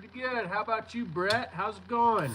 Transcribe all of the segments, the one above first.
Pretty good. How about you, Brett? How's it going?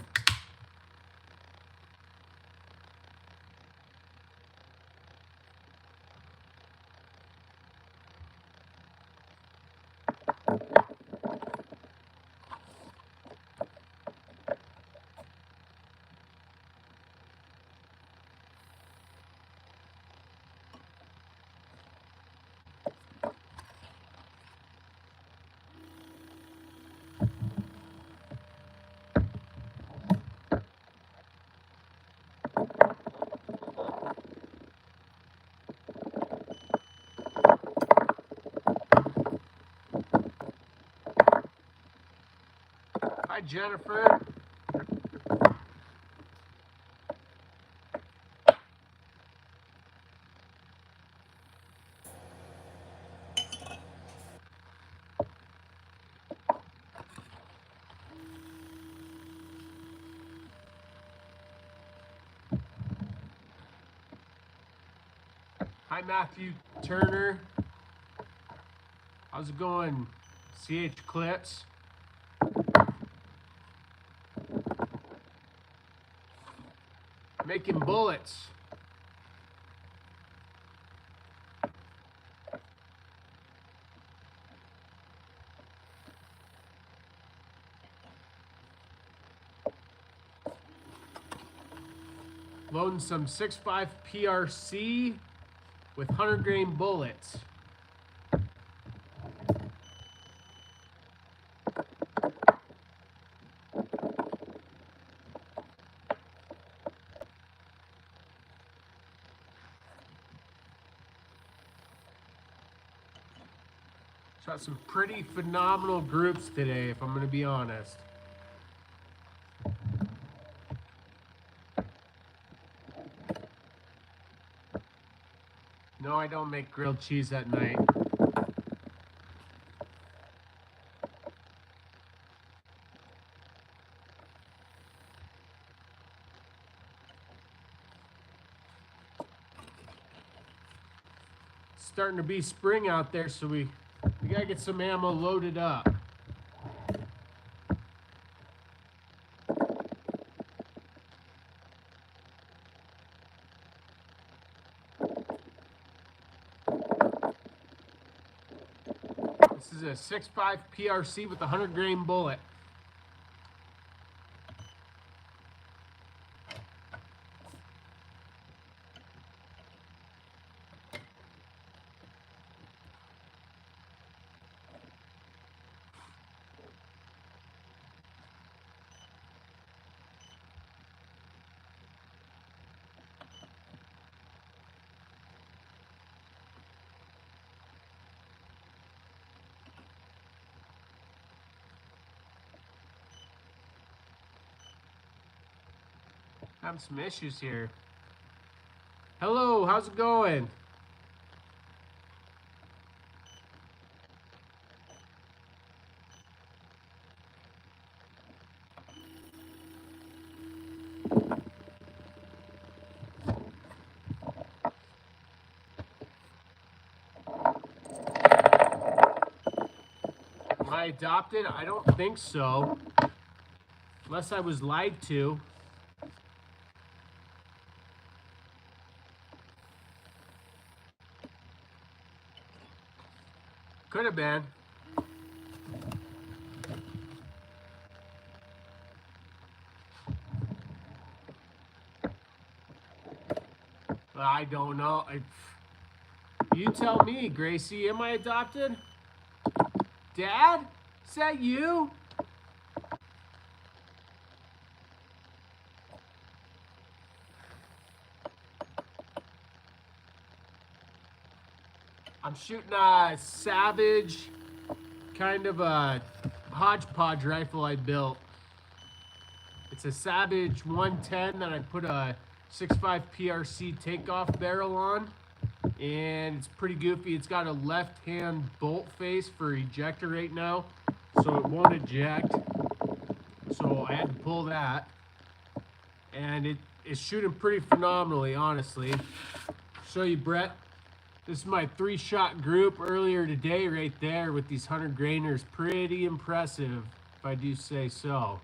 Hi, Jennifer. Hi, Matthew Turner. How's it going, CH Clips? Making bullets. Loading some 6.5 PRC with 100 grain bullets. Shot some pretty phenomenal groups today, if I'm going to be honest. No, I don't make grilled cheese at night. It's starting to be spring out there, so we gotta get some ammo loaded up. This is a 6.5 PRC with a 100 grain bullet. Having some issues here. Hello, how's it going? Am I adopted? I don't think so. Unless I was lied to. Could have been. I don't know. You tell me, Gracie. Am I adopted? Dad? Is that you? I'm shooting a Savage, kind of a hodgepodge rifle I built. It's a Savage 110 that I put a 6.5 PRC takeoff barrel on. And it's pretty goofy. It's got a left-hand bolt face for ejector right now, so it won't eject. So I had to pull that. And it is shooting pretty phenomenally, honestly. Show you, Brett. This is my 3-shot group earlier today right there with these 100 grainers. Pretty impressive, if I do say so.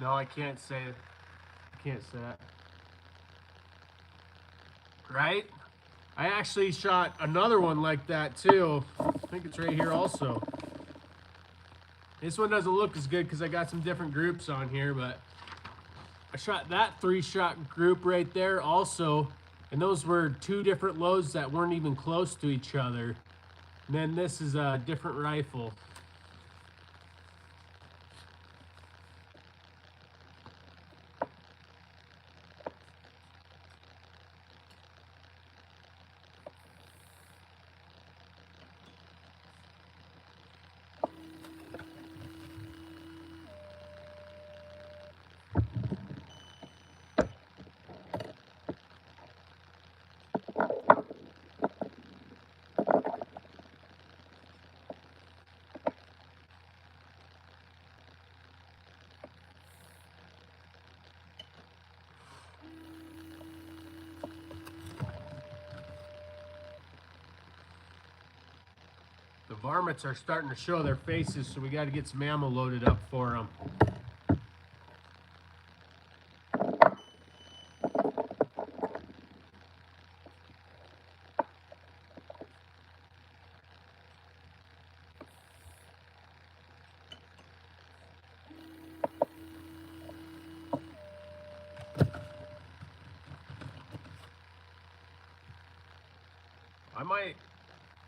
No, I can't say it. I can't say that. Right? I actually shot another one like that too. I think it's right here also. This one doesn't look as good because I got some different groups on here, but I shot that 3-shot group right there also. And those were 2 different loads that weren't even close to each other. And then this is a different rifle. The varmints are starting to show their faces, so we got to get some ammo loaded up for them.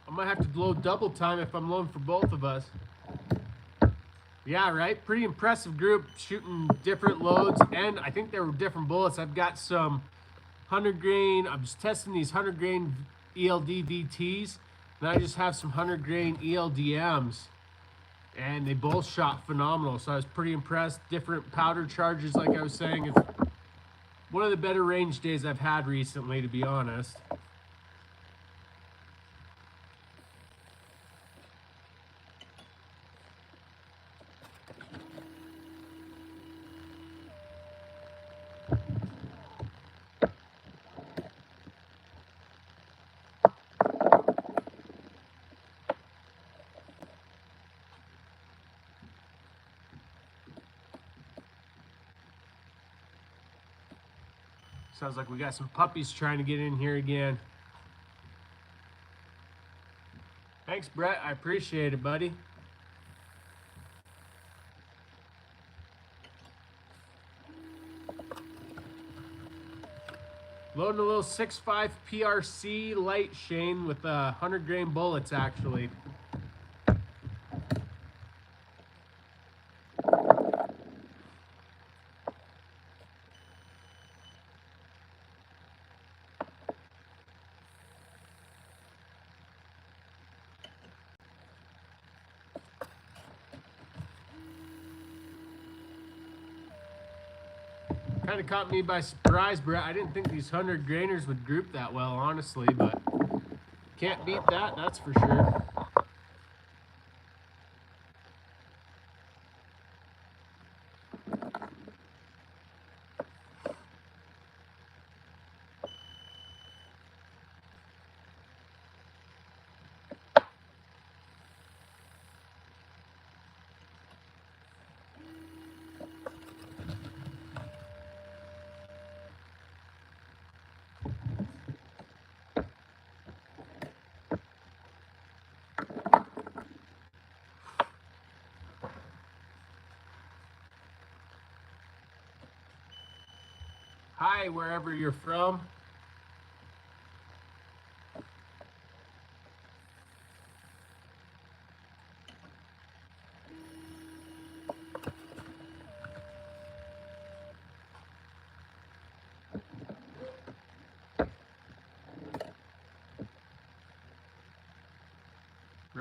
I might have to load double time if I'm loading for both of us. Yeah, right? Pretty impressive group, shooting different loads, and I think there were different bullets. I've got some 100 grain, I'm just testing these 100 grain ELD VTs, and I just have some 100 grain ELDMs, and they both shot phenomenal, so I was pretty impressed. Different powder charges, like I was saying. It's one of the better range days I've had recently, to be honest. Sounds like we got some puppies trying to get in here again. Thanks, Brett. I appreciate it, buddy. Loading a little 6.5 PRC light, Shane, with 100 grain bullets, actually. Kind of caught me by surprise, Brett. I didn't think these 100 grainers would group that well, honestly, but can't beat that, that's for sure. Hi, wherever you're from.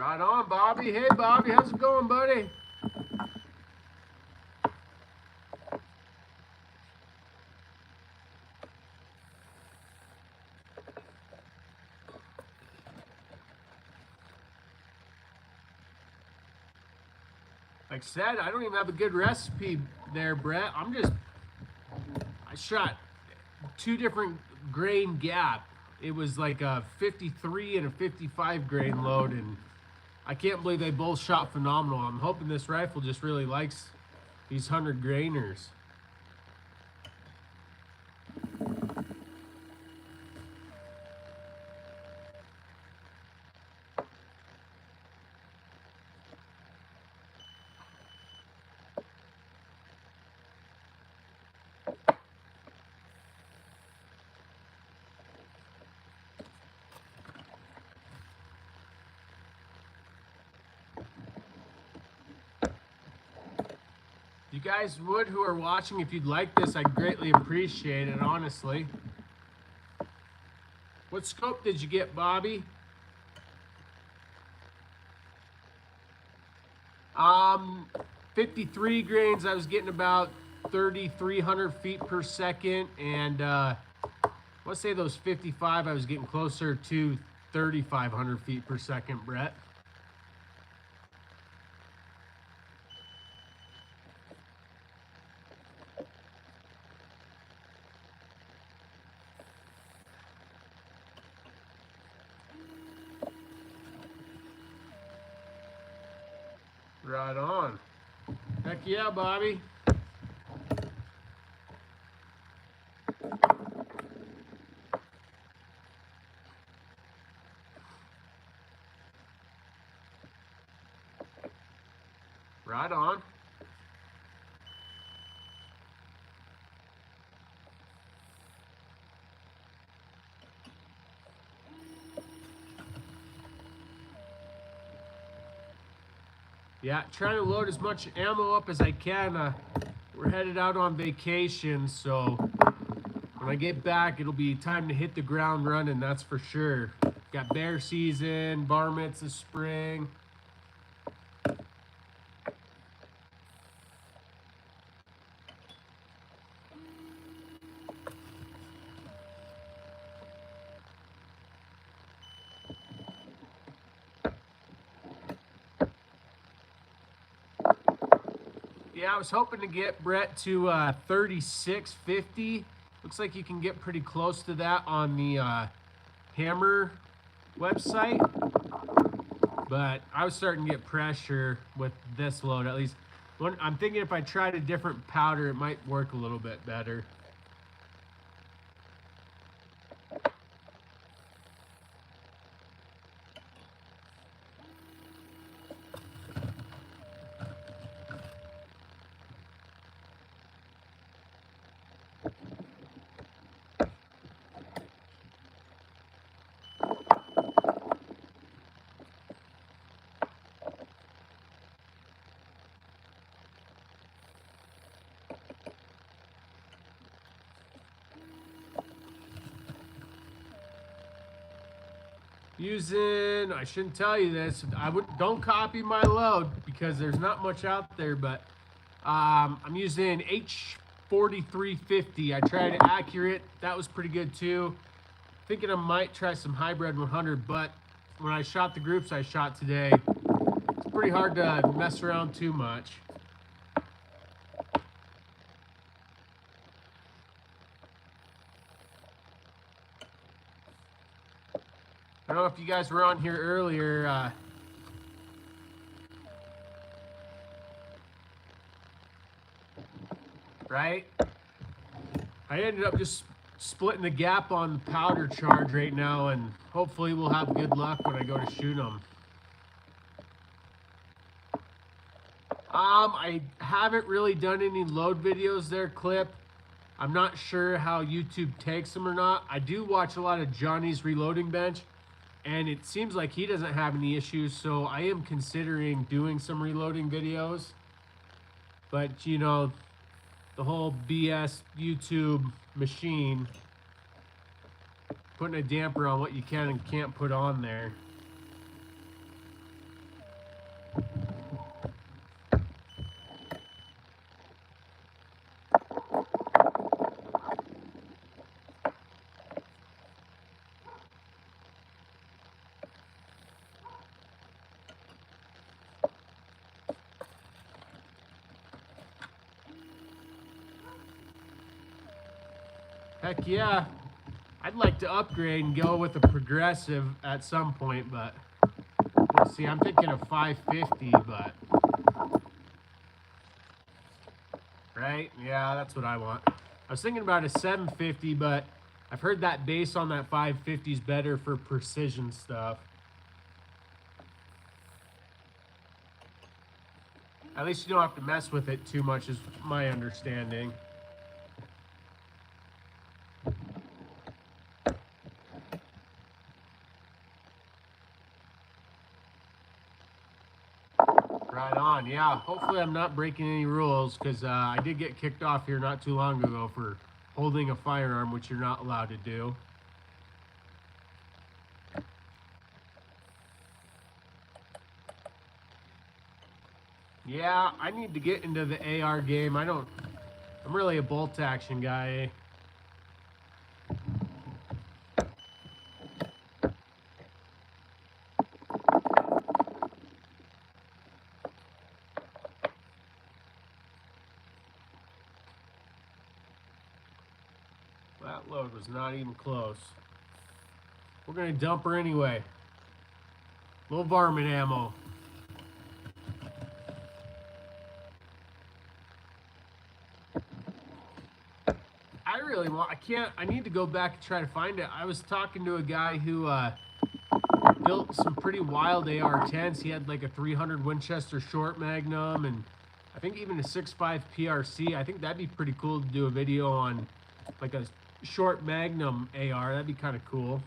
Right on, Bobby. Hey, Bobby, how's it going, buddy? Like I said, I don't even have a good recipe there, Brett. I shot 2 different grain gap. It was like a 53 and a 55 grain load, and I can't believe they both shot phenomenal. I'm hoping this rifle just really likes these 100 grainers. You guys would, who are watching, if you'd like this, I'd greatly appreciate it, honestly. What scope did you get, Bobby? 53 grains, I was getting about 3,300 feet per second, and let's say those 55, I was getting closer to 3,500 feet per second, Brett. Right on. Heck yeah, Bobby. Right on. Yeah, trying to load as much ammo up as I can. We're headed out on vacation, so when I get back, it'll be time to hit the ground running, that's for sure. Got bear season, varmints this spring. Yeah, I was hoping to get Brett to 3650. Looks like you can get pretty close to that on the Hammer website. But I was starting to get pressure with this load, at least. I'm thinking if I tried a different powder, it might work a little bit better. Using, I shouldn't tell you this, don't copy my load because there's not much out there, but I'm using H4350. I tried Accurate, that was pretty good too. Thinking I might try some Hybrid 100, but when I shot the groups I shot today, it's pretty hard to mess around too much. I don't know if you guys were on here earlier. Right? I ended up just splitting the gap on the powder charge right now, and hopefully we'll have good luck when I go to shoot them. I haven't really done any load videos there, Clip. I'm not sure how YouTube takes them or not. I do watch a lot of Johnny's Reloading Bench, and it seems like he doesn't have any issues, so I am considering doing some reloading videos. But, you know, the whole BS YouTube machine, putting a damper on what you can and can't put on there. Heck yeah. I'd like to upgrade and go with a progressive at some point, but we'll see. I'm thinking of 550, but... Right? Yeah, that's what I want. I was thinking about a 750, but I've heard that base on that 550 is better for precision stuff. At least you don't have to mess with it too much, is my understanding. Right on. Yeah, hopefully I'm not breaking any rules, because I did get kicked off here not too long ago for holding a firearm, which you're not allowed to do. Yeah, I need to get into the AR game. I'm really a bolt action guy. That load was not even close. We're gonna dump her anyway. Little varmint ammo. I need to go back and try to find it. I was talking to a guy who built some pretty wild AR-10s. He had like a 300 Winchester short magnum and I think even a 6.5 PRC. I think that'd be pretty cool to do a video on like a short magnum AR. That'd be kind of cool.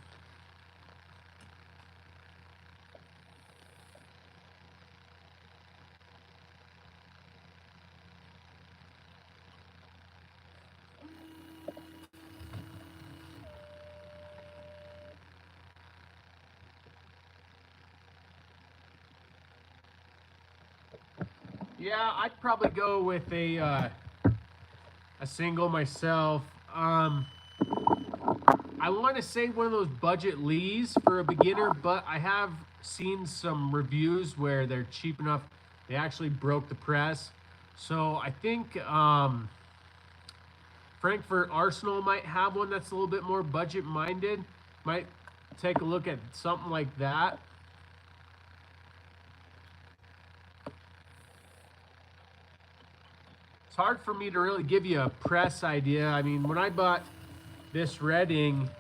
Yeah, I'd probably go with a single myself. I want to say one of those budget Lees for a beginner, but I have seen some reviews where they're cheap enough. They actually broke the press. So I think Frankfurt Arsenal might have one that's a little bit more budget minded. Might take a look at something like that. It's hard for me to really give you a press idea. I mean, when I bought this Redding,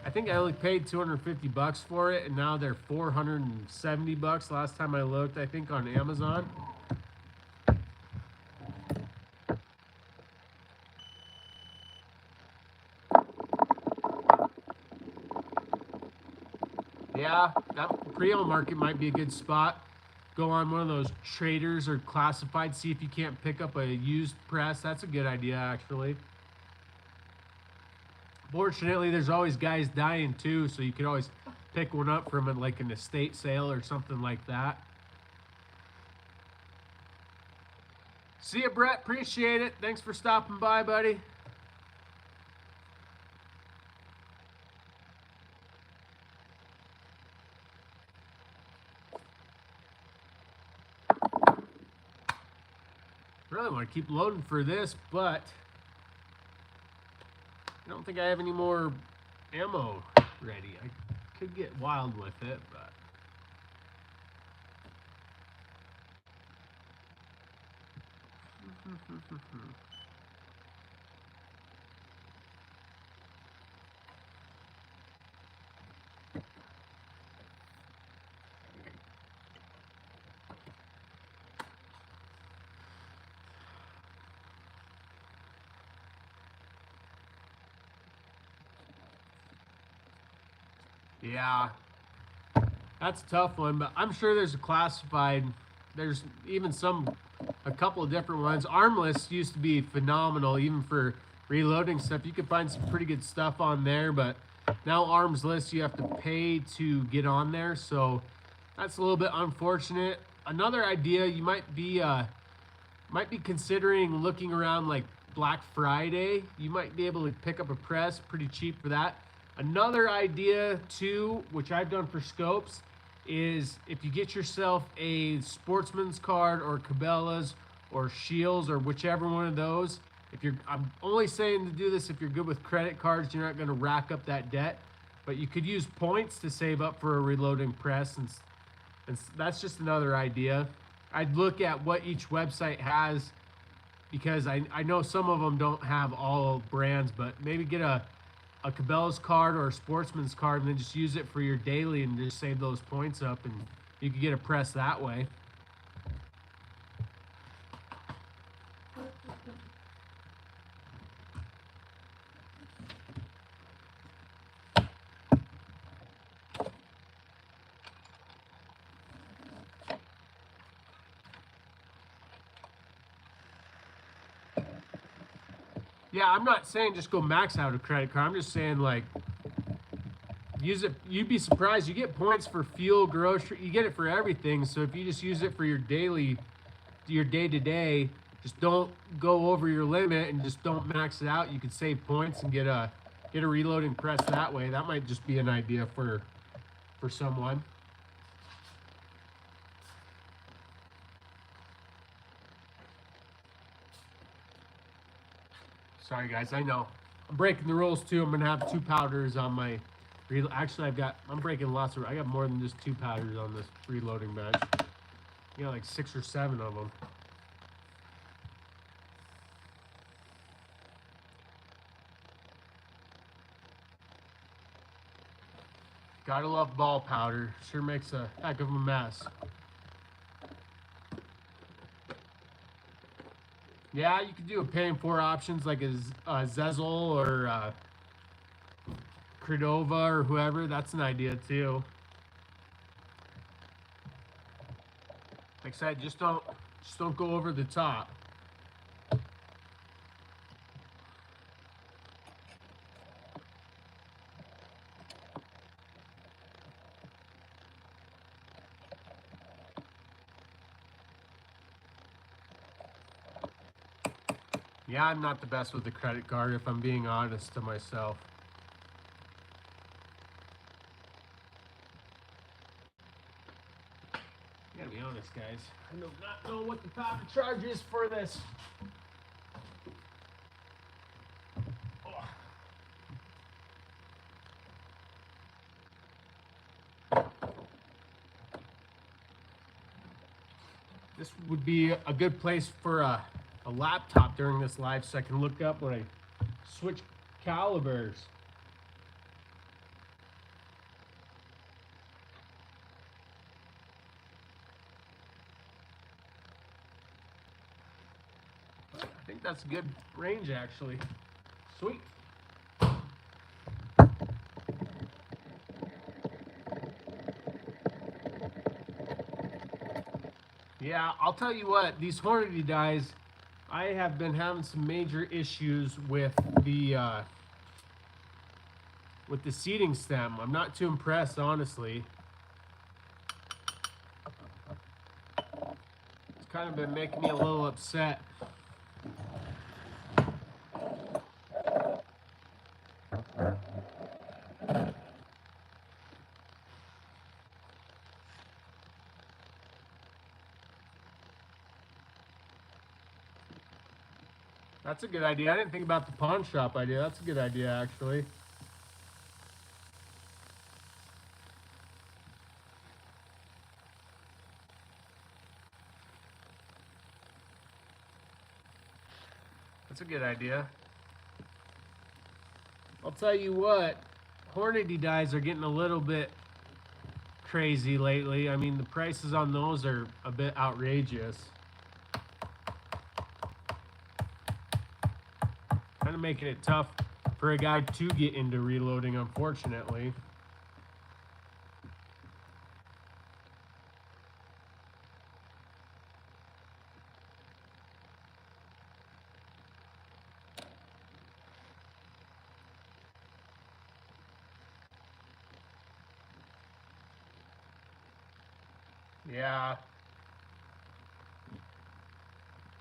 I think I only paid 250 bucks for it, and now they're 470 bucks last time I looked, I think, on Amazon. Yeah, that pre-owned market might be a good spot. Go on one of those traders or classified, see if you can't pick up a used press. That's a good idea, actually. Fortunately, there's always guys dying too, so you could always pick one up from it, like an estate sale or something like that. See ya, Brett. Appreciate it. Thanks for stopping by, buddy. Really want to keep loading for this, but I don't think I have any more ammo ready. I could get wild with it, but yeah, that's a tough one, but I'm sure there's a classified. There's even a couple of different ones. Armless used to be phenomenal, even for reloading stuff. You could find some pretty good stuff on there, but now Arms List, you have to pay to get on there, so that's a little bit unfortunate. Another idea, you might be considering looking around like Black Friday. You might be able to pick up a press pretty cheap for that. Another idea too, which I've done for scopes, is if you get yourself a Sportsman's card or Cabela's or Shields or whichever one of those, If you're, I'm only saying to do this if you're good with credit cards, you're not going to rack up that debt. But you could use points to save up for a reloading press, and that's just another idea. I'd look at what each website has, because I know some of them don't have all brands, but maybe get a Cabela's card or a Sportsman's card and then just use it for your daily and just save those points up, and you could get a press that way. Yeah, I'm not saying just go max out a credit card. I'm just saying, like, use it. You'd be surprised. You get points for fuel, grocery. You get it for everything. So if you just use it for your daily, your day-to-day, just don't go over your limit and just don't max it out. You could save points and get a reloading press that way. That might just be an idea for someone. Sorry guys, I know. I'm breaking the rules too. I'm gonna have 2 powders on my actually I'm breaking lots of, I got more than just 2 powders on this reloading bench. You know, like 6 or 7 of them. Gotta love ball powder. Sure makes a heck of a mess. Yeah, you could do a paying for options like a Zezel or Cordova or whoever. That's an idea too. Like I said, just don't go over the top. Yeah, I'm not the best with the credit card, if I'm being honest to myself. I gotta be honest, guys. I do not know what the powder charge is for this. This would be a good place for a laptop during this live so I can look up when I switch calibers. I think that's a good range actually. Sweet. Yeah, I'll tell you what, these Hornady dies, I have been having some major issues with the seating stem. I'm not too impressed, honestly. It's kind of been making me a little upset. That's a good idea. I didn't think about the pawn shop idea. That's a good idea, actually. That's a good idea. I'll tell you what, Hornady dies are getting a little bit crazy lately. I mean, the prices on those are a bit outrageous. Kind of making it tough for a guy to get into reloading, unfortunately. Yeah.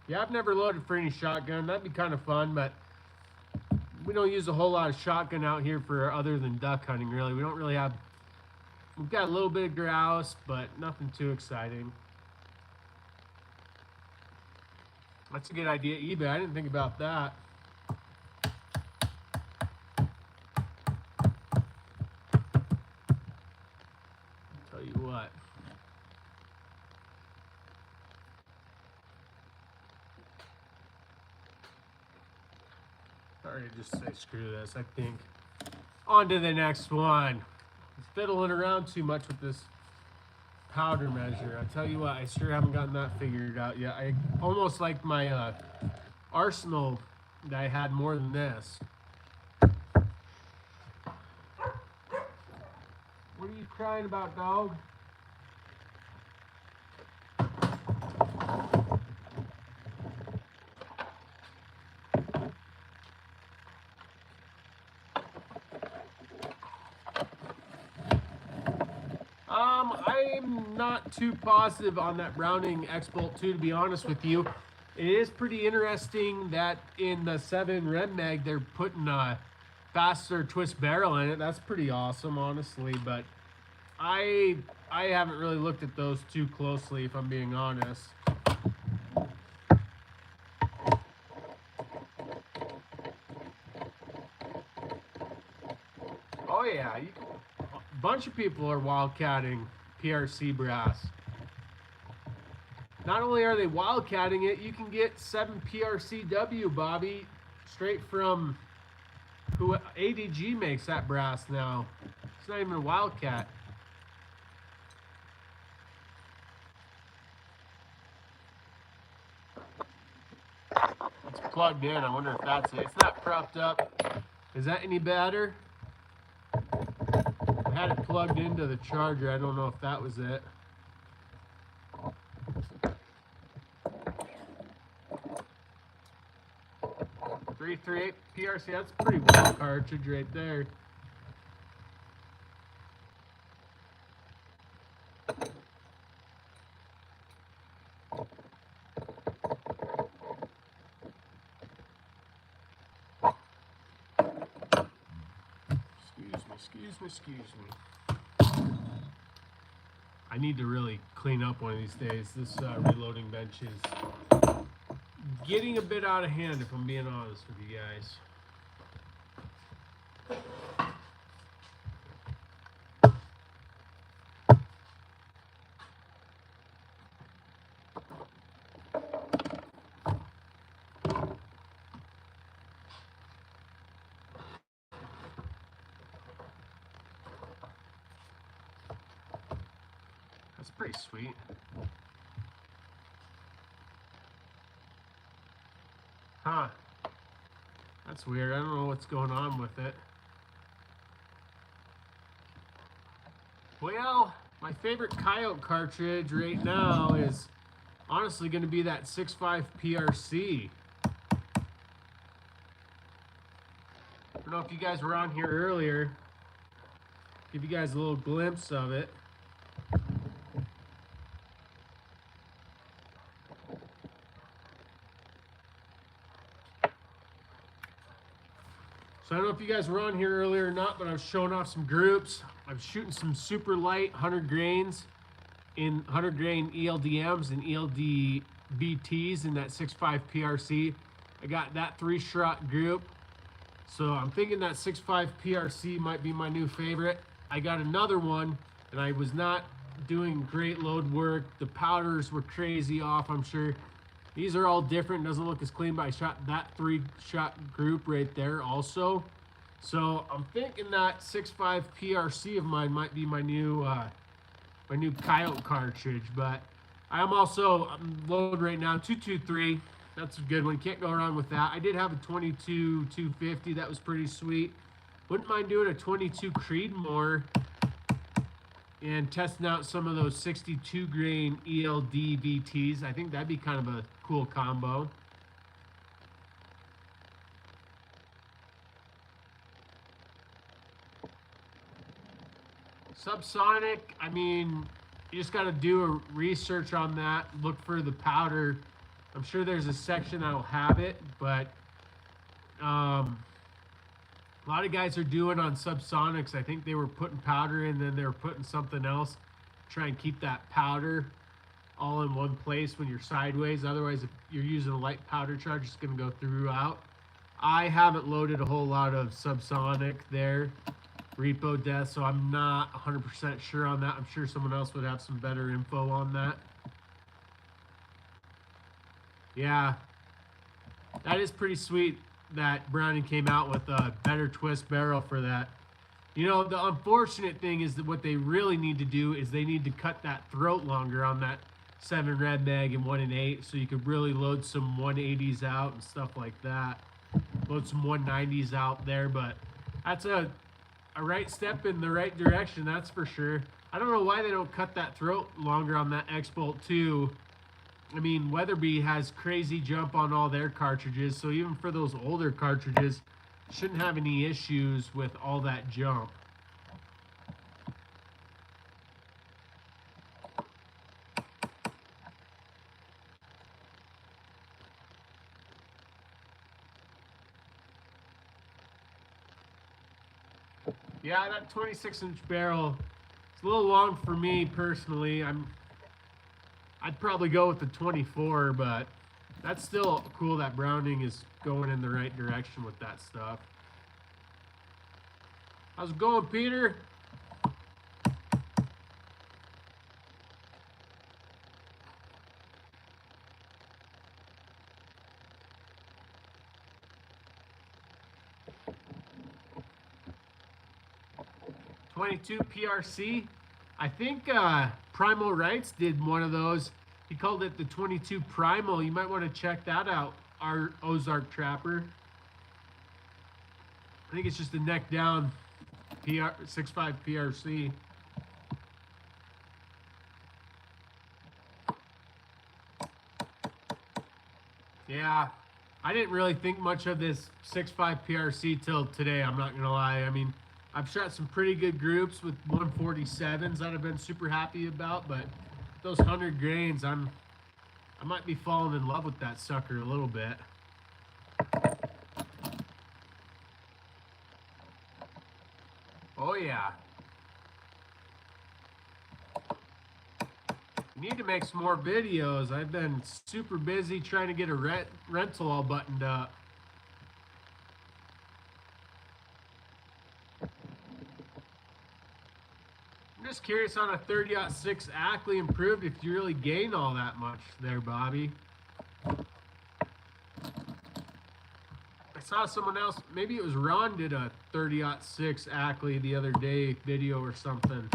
Yeah, I've never loaded for any shotgun. That'd be kind of fun, but we don't use a whole lot of shotgun out here for other than duck hunting, really. We don't really have... We've got a little bit of grouse, but nothing too exciting. That's a good idea, eBay. I didn't think about that. Tell you what. Sorry to just say screw this, I think. On to the next one. I'm fiddling around too much with this powder measure. I tell you what, I sure haven't gotten that figured out yet. I almost like my arsenal that I had more than this. What are you crying about, dog? I'm not too positive on that Browning X-Bolt 2, to be honest with you. It is pretty interesting that in the 7 Red Mag, they're putting a faster twist barrel in it. That's pretty awesome, honestly, but I haven't really looked at those too closely, if I'm being honest. Oh yeah, a bunch of people are wildcatting PRC brass. Not only are they wildcatting it, you can get 7 PRCW, Bobby, straight from who ADG makes that brass now. It's not even a wildcat. It's plugged in. I wonder if that's it. It's not propped up. Is that any better? I had it plugged into the charger. I don't know if that was it. .338 PRC. That's a pretty well cartridge right there. Excuse me. I need to really clean up one of these days. This reloading bench is getting a bit out of hand, if I'm being honest with you guys. That's pretty sweet. Huh. That's weird. I don't know what's going on with it. Well, my favorite Coyote cartridge right now is honestly going to be that 6.5 PRC. I don't know if you guys were on here earlier. Give you guys a little glimpse of it. So I don't know if you guys were on here earlier or not, but I was showing off some groups. I'm shooting some super light 100 grains in 100 grain ELDMs and ELDBTs in that 6.5 PRC. I got that 3-shot group. So I'm thinking that 6.5 PRC might be my new favorite. I got another one, and I was not doing great load work. The powders were crazy off, I'm sure. These are all different. Doesn't look as clean, but I shot that 3-shot group right there also. So I'm thinking that 6.5 PRC of mine might be my new Coyote cartridge. But I'm loaded right now 223. That's a good one. Can't go wrong with that. I did have a 22 250. That was pretty sweet. Wouldn't mind doing a 22 Creedmoor and testing out some of those 62 grain ELD VTs. I think that'd be kind of a cool combo. Subsonic, I mean, you just got to do a research on that. Look for the powder. I'm sure there's a section that'll have it, but a lot of guys are doing on subsonics. I think they were putting powder in, then they were putting something else to try and keep that powder all in one place when you're sideways. Otherwise, if you're using a light powder charge, it's going to go throughout. I haven't loaded a whole lot of subsonic there, repo death, so I'm not 100% sure on that. I'm sure someone else would have some better info on that. Yeah, that is pretty sweet that Browning came out with a better twist barrel for that. You know, the unfortunate thing is that what they really need to do is they need to cut that throat longer on that 7 red mag and 1 and 8, so you could really load some 180s out and stuff like that. Load some 190s out there, but that's a right step in the right direction, that's for sure. I don't know why they don't cut that throat longer on that X-Bolt 2. I mean, Weatherby has crazy jump on all their cartridges, so even for those older cartridges, shouldn't have any issues with all that jump. Yeah, that 26-inch barrel, it's a little long for me personally. I'd probably go with the 24, but that's still cool that Browning is going in the right direction with that stuff. How's it going, Peter? .22 PRC. I think Primal Rights did one of those. He called it the 22 Primal. You might want to check that out, our Ozark Trapper. I think it's just a neck down 6.5 PRC. Yeah, I didn't really think much of this 6.5 PRC till today, I'm not gonna lie. I mean, I've shot some pretty good groups with 147s that I've been super happy about, but those 100 grains, I might be falling in love with that sucker a little bit. Oh yeah. Need to make some more videos. I've been super busy trying to get a rental all buttoned up. I'm just curious on a 30-06 Ackley improved if you really gain all that much there, Bobby. I saw someone else, maybe it was Ron, did a 30-06 Ackley the other day video or something.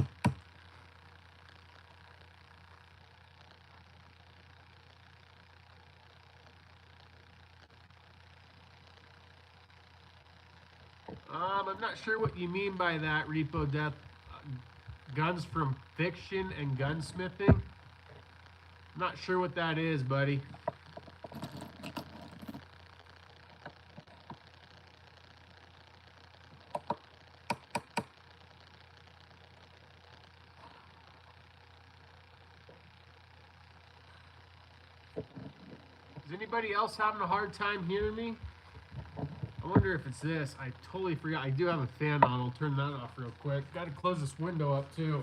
I'm not sure what you mean by that, Repo Death. Guns from fiction and gunsmithing? I'm not sure what that is, buddy. Is anybody else having a hard time hearing me? I wonder if it's this. I totally forgot. I do have a fan on. I'll turn that off real quick. Got to close this window up too.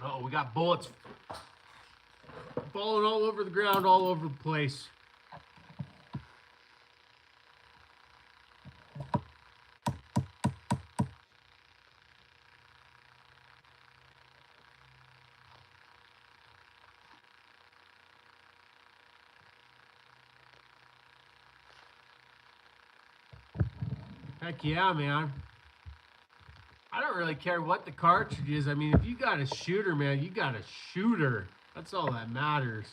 Oh, we got bullets falling all over the ground, all over the place. Heck yeah, man. I don't really care what the cartridge is. I mean, if you got a shooter, man, you got a shooter. That's all that matters.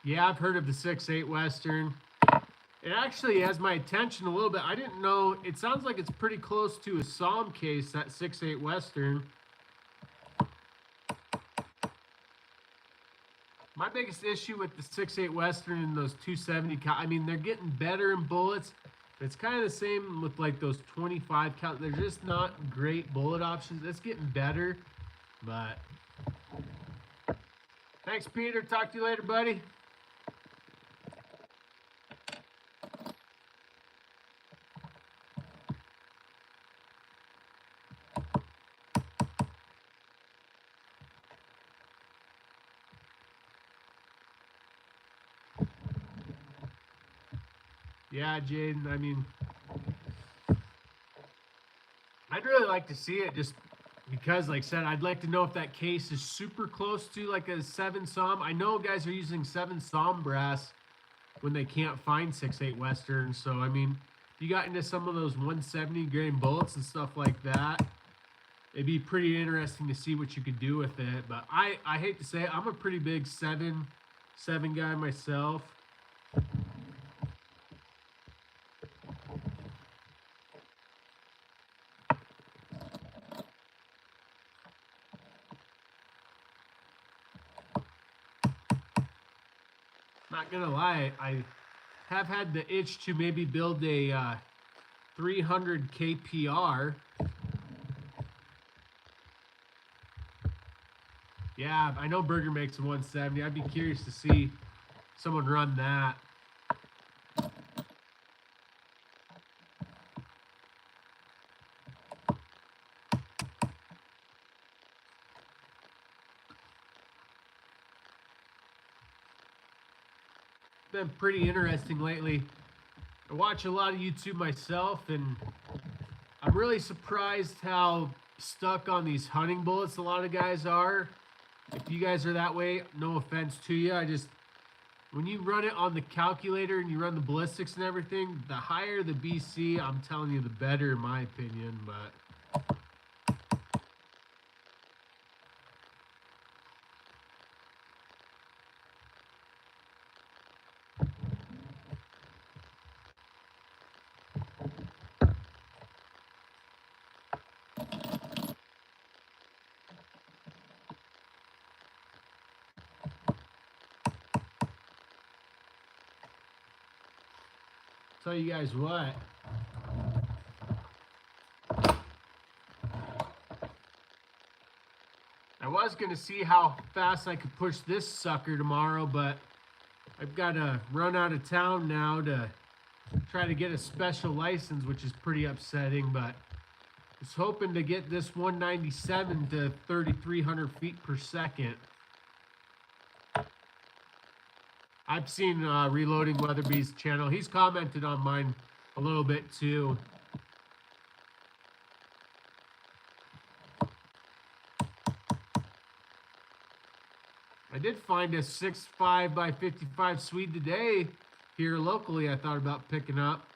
Yeah, I've heard of the 6.8 Western. It actually has my attention a little bit. I didn't know, it sounds like it's pretty close to a Psalm case, that 6.8 Western. My biggest issue with the 6.8 Western and those 270 cal, I mean, they're getting better in bullets. But it's kind of the same with like those 25 cal. They're just not great bullet options. It's getting better, but thanks, Peter. Talk to you later, buddy. Yeah, Jaden, I mean, I'd really like to see it just because, like I said, I'd like to know if that case is super close to like a 7 SAUM. I know guys are using 7 SAUM brass when they can't find 6.8 Western. So, I mean, if you got into some of those 170 grain bullets and stuff like that, it'd be pretty interesting to see what you could do with it. But I hate to say it, I'm a pretty big 7 guy myself. Not gonna lie, I have had the itch to maybe build a 300 KPR. Yeah, I know Burger makes a 170. I'd be curious to see someone run that. Been pretty interesting lately. I watch a lot of YouTube myself, and I'm really surprised how stuck on these hunting bullets a lot of guys are. If you guys are that way, no offense to you. When you run it on the calculator and you run the ballistics and everything, the higher the BC, I'm telling you, the better in my opinion. But tell you guys what. I was going to see how fast I could push this sucker tomorrow, but I've got to run out of town now to try to get a special license, which is pretty upsetting, but I was hoping to get this 197 to 3,300 feet per second. I've seen Reloading Weatherby's channel. He's commented on mine a little bit too. I did find a 6.5 by 55 Swede today here locally. I thought about picking up.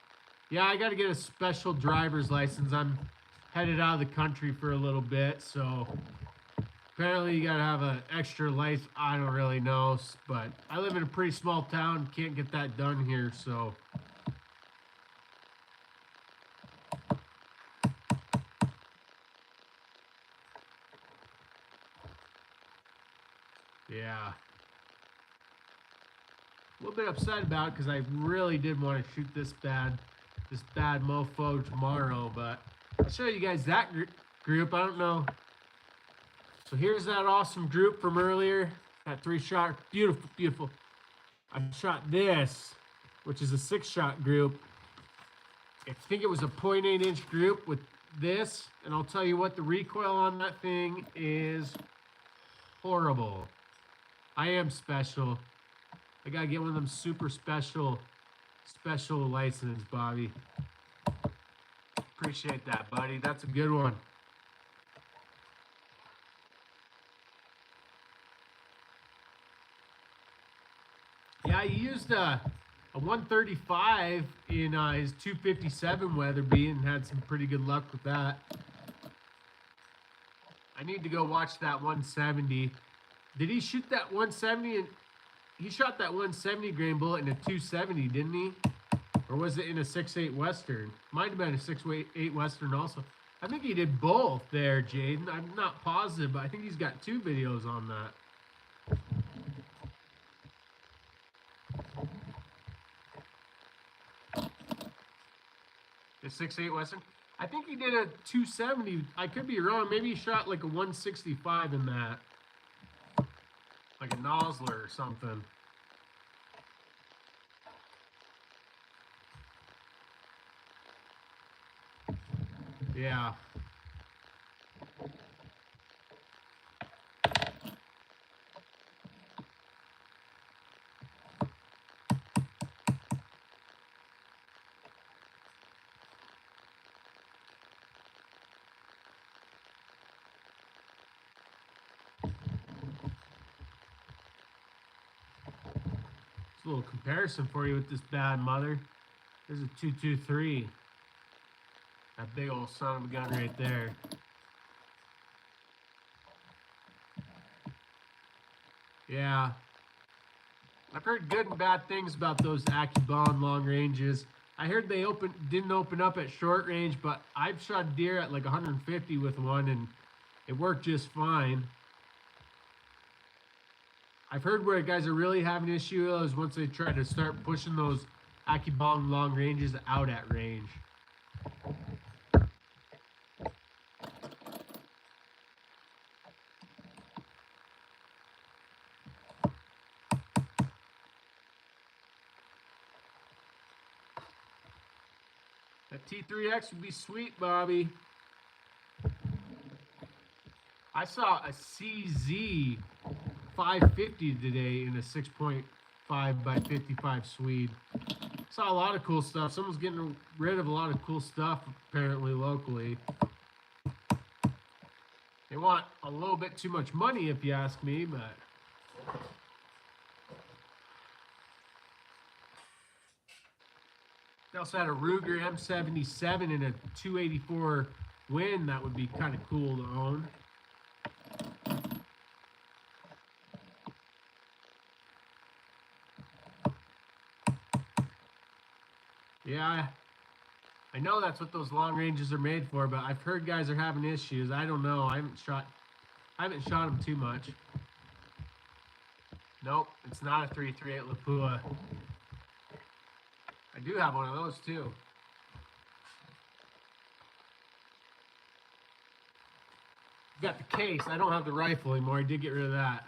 Yeah, I got to get a special driver's license. I'm headed out of the country for a little bit, so apparently you got to have an extra license. I don't really know, but I live in a pretty small town. Can't get that done here, so. Yeah. A little bit upset about it because I really did want to shoot this bad mofo tomorrow, but I'll show you guys that group. I don't know. So here's that awesome group from earlier. That 3-shot, beautiful, beautiful. I shot this, which is a 6-shot group. I think it was a 0.8 inch group with this, and I'll tell you what, the recoil on that thing is horrible. I am special. I gotta get one of them super special license, Bobby. Appreciate that, buddy. That's a good one. Yeah, he used a 135 in his 257 Weatherby and had some pretty good luck with that. I need to go watch that 170. Did he shoot that 170? And he shot that 170 grain bullet in a 270, didn't he? Or was it in a 6.8 Western? Might have been a 6.8 Western also. I think he did both there, Jaden. I'm not positive, but I think he's got 2 videos on that. a 6.8 Western. I think he did a 270. I could be wrong. Maybe he shot like a 165 in that. Like a Nosler or something. Yeah. A little comparison for you with this bad mother. There's a 223. That big old son of a gun right there. Yeah. I've heard good and bad things about those AccuBond long ranges. I heard they didn't open up at short range, but I've shot deer at like 150 with one and it worked just fine. I've heard where guys are really having an issue is once they try to start pushing those AccuBond long ranges out at range. That T3X would be sweet, Bobby. I saw a CZ 550 today in a 6.5 by 55 Swede. Saw a lot of cool stuff. Someone's getting rid of a lot of cool stuff apparently locally. They want a little bit too much money if you ask me, but they also had a Ruger M77 and a 284 Win. That would be kind of cool to own. Yeah, I know that's what those long ranges are made for, but I've heard guys are having issues. I don't know. I haven't shot them too much. Nope, it's not a 338 Lapua. I do have one of those too. Got the case. I don't have the rifle anymore. I did get rid of that.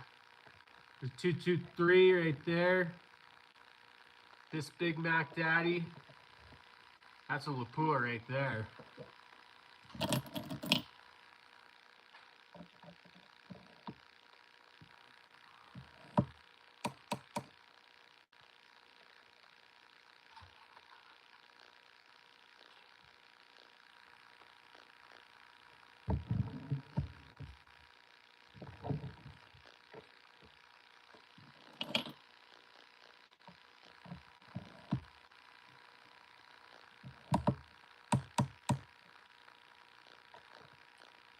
There's 223 right there. This Big Mac Daddy. That's a Lapua right there.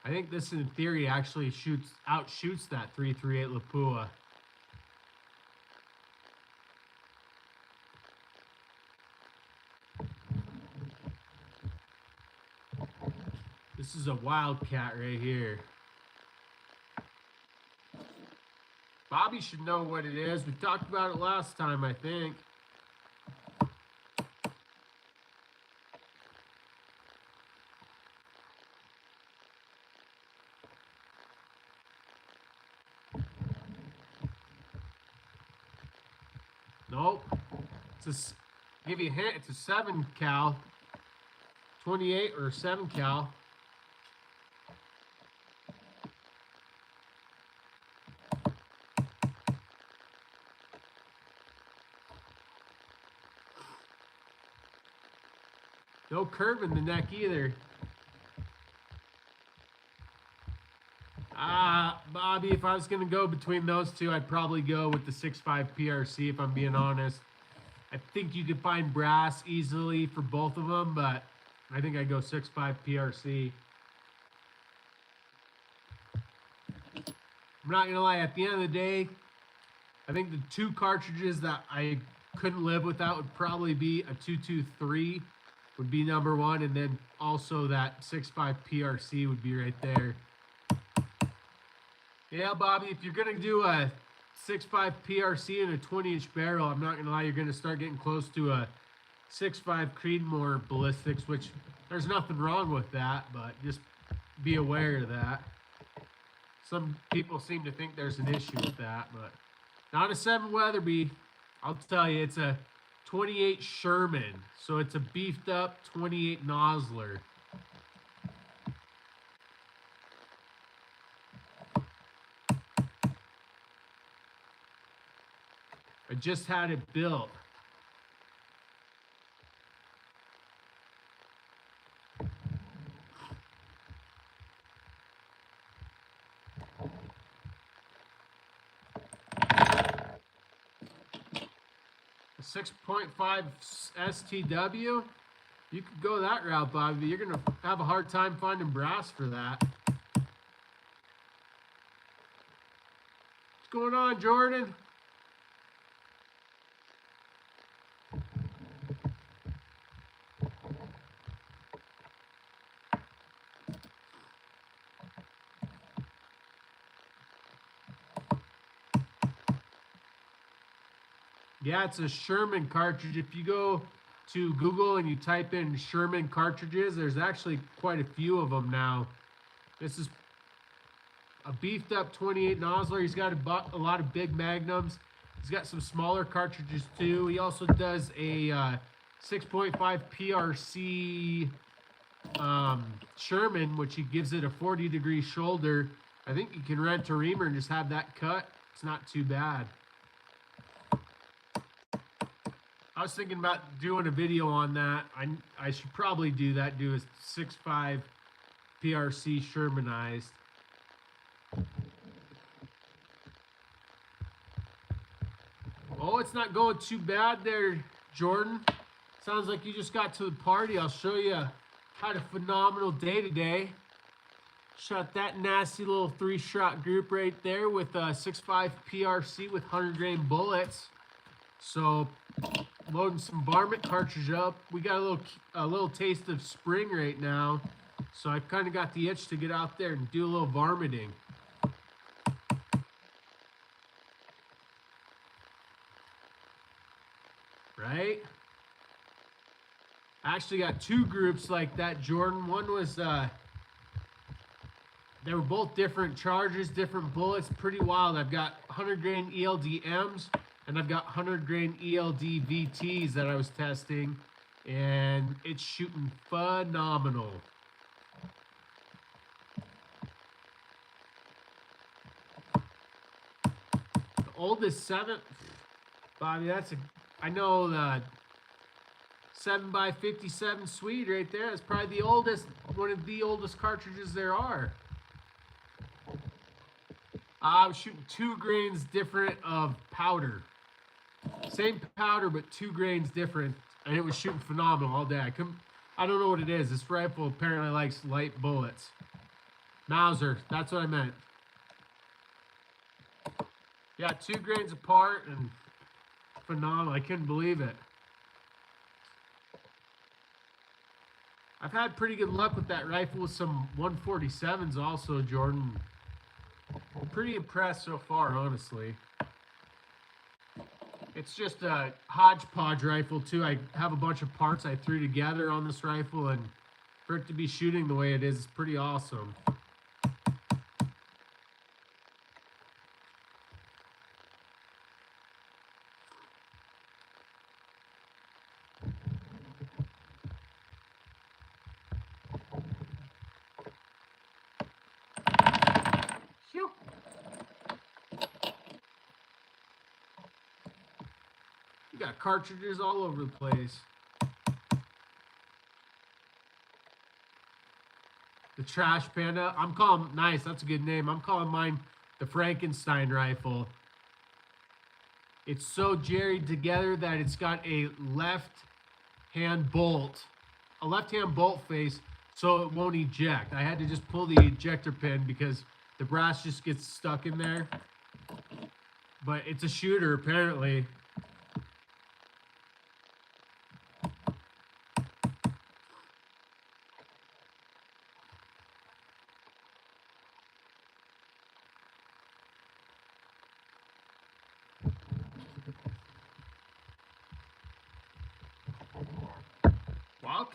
I think this, in theory, actually outshoots that 338 Lapua. This is a wildcat right here. Bobby should know what it is. We talked about it last time, I think. Nope. Give you a hint. It's a 7 cal, 28 or 7 cal. No curve in the neck either. Bobby, if I was going to go between those two, I'd probably go with the 6.5 PRC if I'm being honest. I think you could find brass easily for both of them, but I think I'd go 6.5 PRC. I'm not going to lie, at the end of the day, I think the two cartridges that I couldn't live without would probably be a 223 would be number one, and then also that 6.5 PRC would be right there. Yeah, Bobby, if you're going to do a 6.5 PRC and a 20-inch barrel, I'm not going to lie, you're going to start getting close to a 6.5 Creedmoor Ballistics, which There's nothing wrong with that, but just be aware of that. Some people seem to think there's an issue with that, but not a 7 Weatherby. I'll tell you, it's a 28 Sherman, so it's a beefed up 28 Nosler. I just had it built. A 6.5 STW, you could go that route, Bobby. You're gonna have a hard time finding brass for that. What's going on, Jordan? Yeah, it's a Sherman cartridge. If you go to Google and you type in Sherman cartridges, there's actually quite a few of them now. This is a beefed up 28 Nosler. He's got a lot of big magnums. He's got some smaller cartridges too. He also does a 6.5 PRC Sherman, which he gives it a 40-degree shoulder. I think you can rent a reamer and just have that cut. It's not too bad. I was thinking about doing a video on that. I should probably do that, do a 6.5 PRC Shermanized. Oh, it's not going too bad there, Jordan. Sounds like you just got to the party. I'll show you. Had a phenomenal day today. Shot that nasty little 3-shot group right there with a 6.5 PRC with 100-grain bullets. So, loading some varmint cartridge up. We got a little taste of spring right now, so I kind of got the itch to get out there and do a little varminting. Right? I actually got 2 groups like that, Jordan. One was they were both different charges, different bullets, pretty wild. I've got 100-grain ELD M's. And I've got 100-grain ELD VTs that I was testing, and it's shooting phenomenal. The oldest 7, Bobby, I know the 7x57 Swede right there. That's probably the oldest, one of the oldest cartridges there are. I was shooting 2 grains different of powder. Same powder, but 2 grains different, and it was shooting phenomenal all day. I don't know what it is. This rifle apparently likes light bullets. Mauser, that's what I meant. Yeah, 2 grains apart and phenomenal. I couldn't believe it. I've had pretty good luck with that rifle with some 147s also, Jordan. I'm pretty impressed so far, honestly. It's just a hodgepodge rifle too. I have a bunch of parts I threw together on this rifle, and for it to be shooting the way it is pretty awesome. Phew. You got cartridges all over the place. The Trash Panda. I'm calling, nice, that's a good name. I'm calling mine the Frankenstein rifle. It's so jerried together that it's got a left-hand bolt face, so it won't eject. I had to just pull the ejector pin because the brass just gets stuck in there. But it's a shooter, apparently.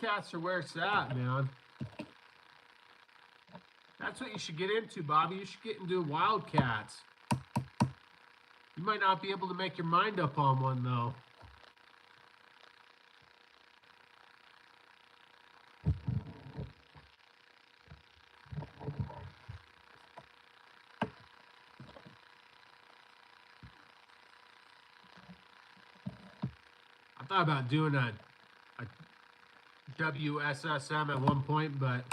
wildcats are where it's at, man. That's what you should get into, Bobby. You should get into wildcats. You might not be able to make your mind up on one, though. I thought about doing a WSSM at one point, but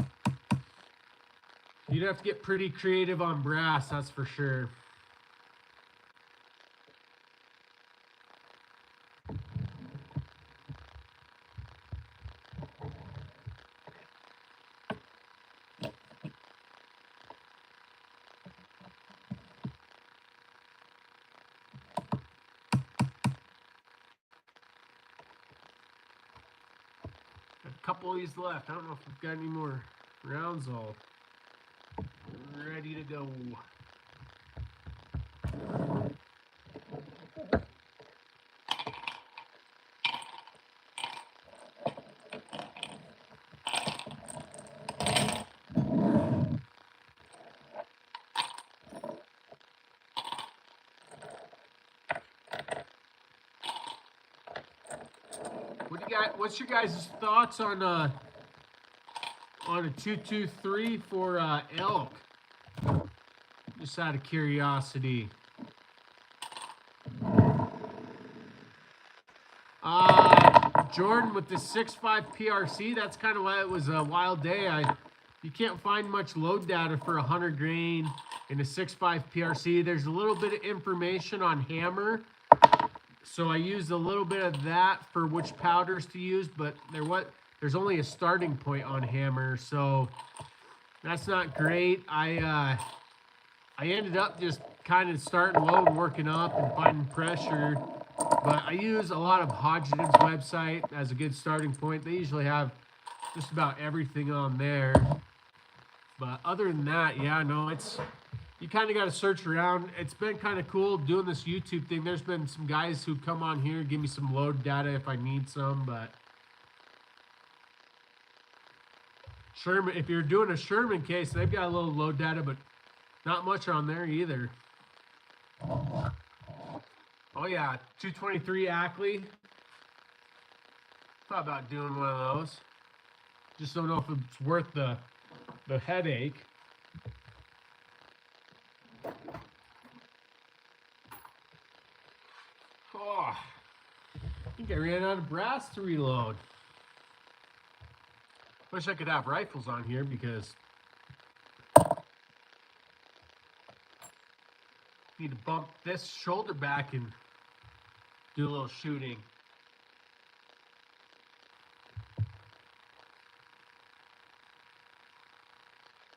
you'd have to get pretty creative on brass, that's for sure. A couple of these left. I don't know if we've got any more rounds all ready to go. What's your guys' thoughts on a 223 for elk? Just out of curiosity. Jordan with the 6.5 PRC. That's kind of why it was a wild day. You can't find much load data for 100 grain in a 6.5 PRC. There's a little bit of information on hammer. So I used a little bit of that for which powders to use, but there's only a starting point on hammer, so that's not great. I ended up just kind of starting low and working up and finding pressure, but I use a lot of Hodgdon's website as a good starting point. They usually have just about everything on there, but other than that, yeah, no, you kind of got to search around. It's been kind of cool doing this YouTube thing. There's been some guys who come on here and give me some load data if I need some, but Sherman, if you're doing a Sherman case, they've got a little load data, but not much on there either. Oh yeah, 223 Ackley. Thought about doing one of those. Just don't know if it's worth the headache. Oh, I think I ran out of brass to reload. Wish I could have rifles on here because need to bump this shoulder back and do a little shooting.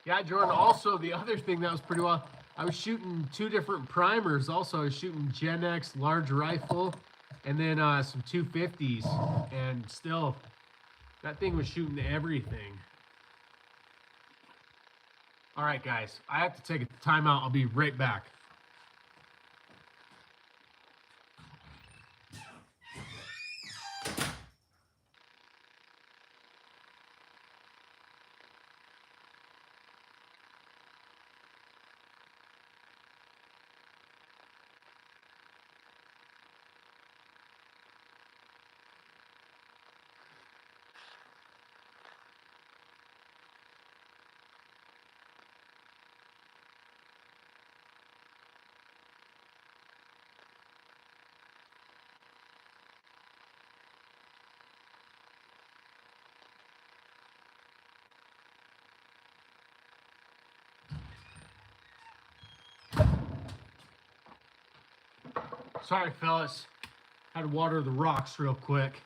Yeah, Jordan, also the other thing that was pretty well, I was shooting 2 different primers. Also, I was shooting Gen X large rifle and then some 250s, and still, that thing was shooting everything. All right, guys, I have to take a timeout. I'll be right back. Sorry, fellas. Had to water the rocks real quick.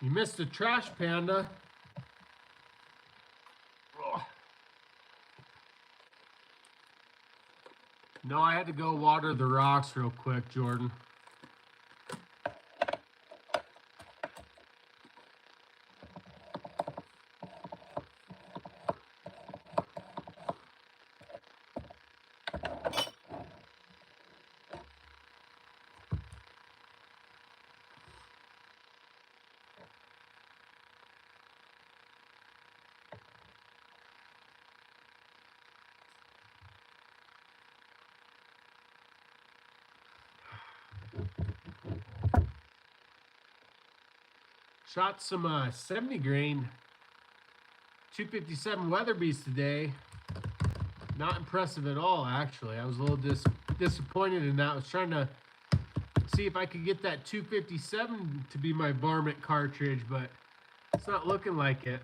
You missed a trash panda. Ugh. No, I had to go water the rocks real quick, Jordan. Shot some 70 grain 257 Weatherbees today. Not impressive at all, actually. I was a little disappointed in that. I was trying to see if I could get that 257 to be my varmint cartridge, but it's not looking like it.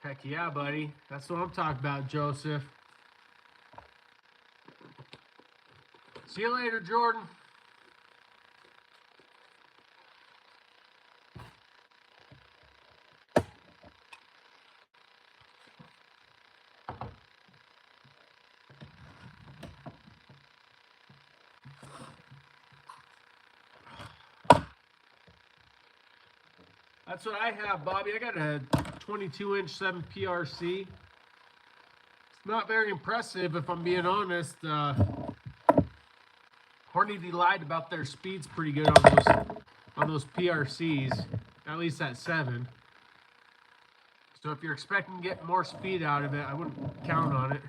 Heck yeah, buddy. That's what I'm talking about, Joseph. See you later, Jordan. That's what I have, Bobby. I got a 22-inch 7 PRC. It's not very impressive, if I'm being honest. Hornady lied about their speeds pretty good on those PRCs, at least at 7. So if you're expecting to get more speed out of it, I wouldn't count on it.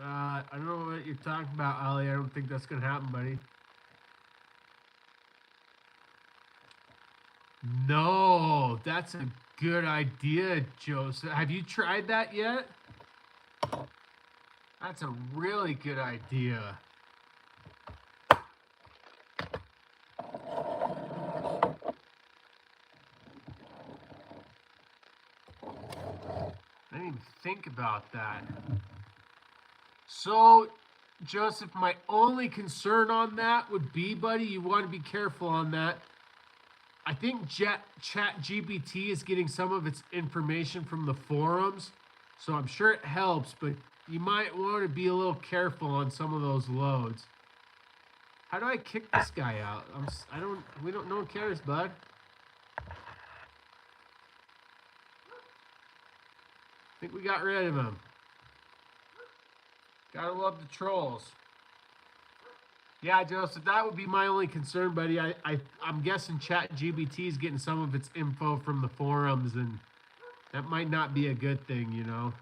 I don't know what you're talking about, Ali. I don't think that's going to happen, buddy. No, that's a good idea, Joseph. Have you tried that yet? That's a really good idea. I didn't even think about that. So, Joseph, my only concern on that would be, buddy, you want to be careful on that. I think ChatGPT is getting some of its information from the forums, so I'm sure it helps, but you might want to be a little careful on some of those loads. How do I kick this guy out? No one cares, bud. I think we got rid of him. Gotta love the trolls. Yeah, Joseph, that would be my only concern, buddy. I'm guessing ChatGPT is getting some of its info from the forums, and that might not be a good thing, you know?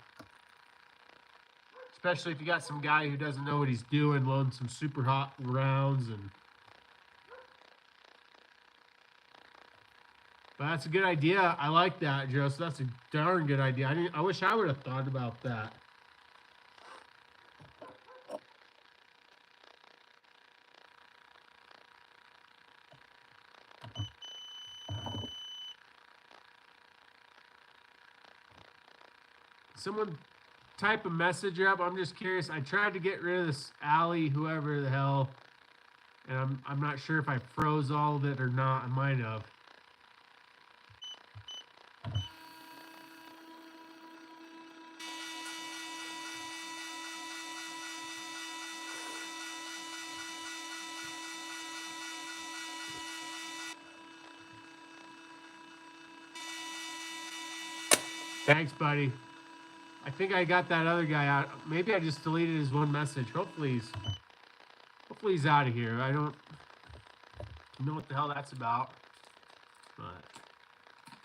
Especially if you got some guy who doesn't know what he's doing, loading some super hot rounds. But that's a good idea. I like that, Joseph. That's a darn good idea. I wish I would have thought about that. Someone type a message up. I'm just curious. I tried to get rid of this alley, whoever the hell, and I'm not sure if I froze all of it or not. I might have. Thanks, buddy. I think I got that other guy out. Maybe I just deleted his one message. Hopefully he's out of here. I don't know what the hell that's about. But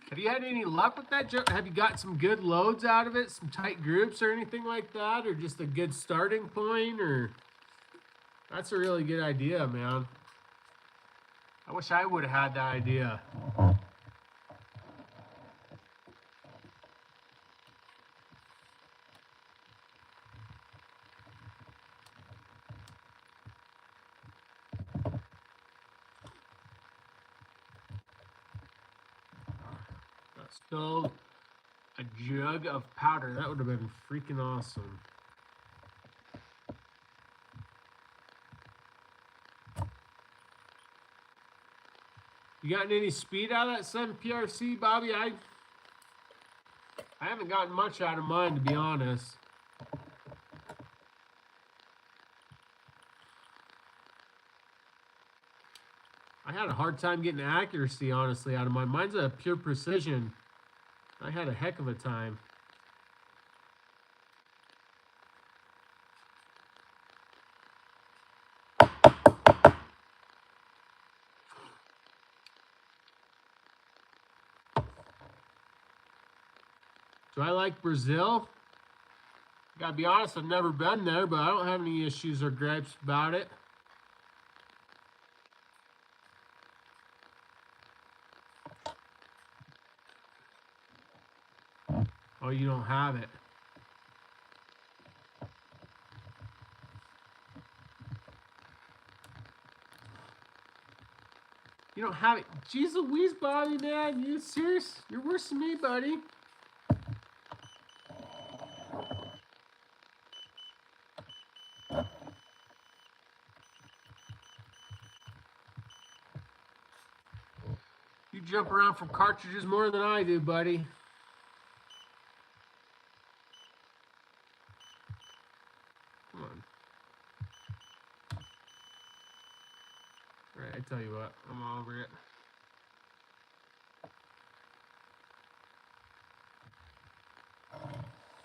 have you had any luck with that? Have you got some good loads out of it? Some tight groups or anything like that? Or just a good starting point? Or that's a really good idea, man. I wish I would have had that idea. So, a jug of powder. That would have been freaking awesome. You gotten any speed out of that 7 PRC, Bobby? I haven't gotten much out of mine, to be honest. I had a hard time getting accuracy, honestly, out of mine. Mine's a pure precision. I had a heck of a time. Do I like Brazil? Gotta be honest, I've never been there, but I don't have any issues or gripes about it. Oh, you don't have it. You don't have it. Jeez Louise, Bobby, man. You serious? You're worse than me, buddy. You jump around from cartridges more than I do, buddy. Come on. All right, I tell you what. I'm all over it.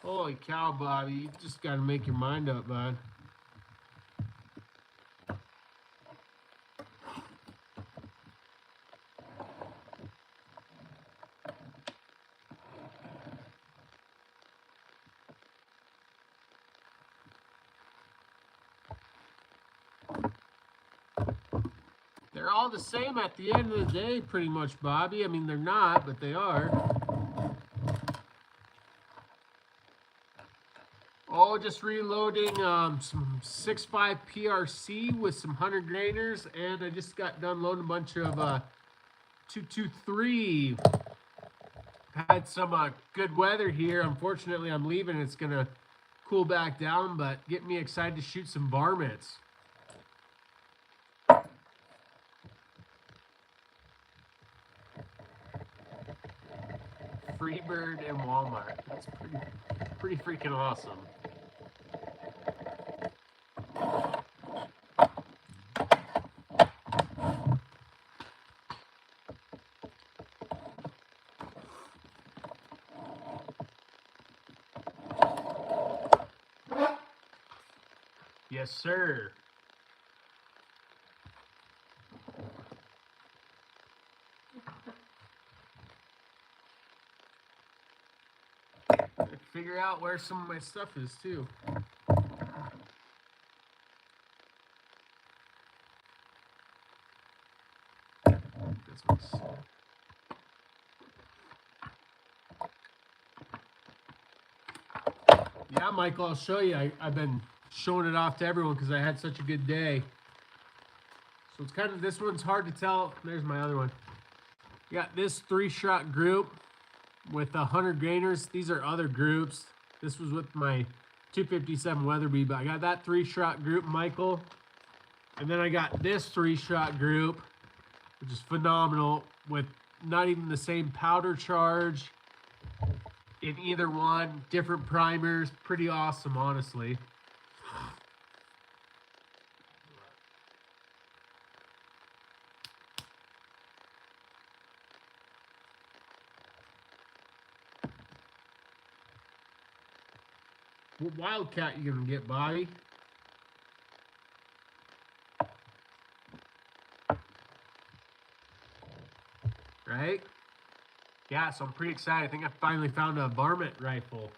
Holy cow, Bobby. You just got to make your mind up, bud. They're all the same at the end of the day, pretty much, Bobby. I mean, they're not, but they are. Oh, just reloading some 6.5 PRC with some 100 grainers, and I just got done loading a bunch of 223. Had some good weather here. Unfortunately, I'm leaving. It's going to cool back down, but get me excited to shoot some varmints. Freebird and Walmart. That's pretty freaking awesome. Yes, sir. Figure out where some of my stuff is too. This one's... Yeah, Michael, I'll show you. I've been showing it off to everyone because I had such a good day. So it's kind of, this one's hard to tell. There's my other one. You got this 3-shot group with 100 grainers. These are other groups. This was with my 257 Weatherby, but I got that 3-shot group, Michael. And then I got this 3-shot group, which is phenomenal, with not even the same powder charge in either one, different primers. Pretty awesome, honestly. What wildcat you gonna get, Bobby? Right? Yeah, so I'm pretty excited. I think I finally found a varmint rifle.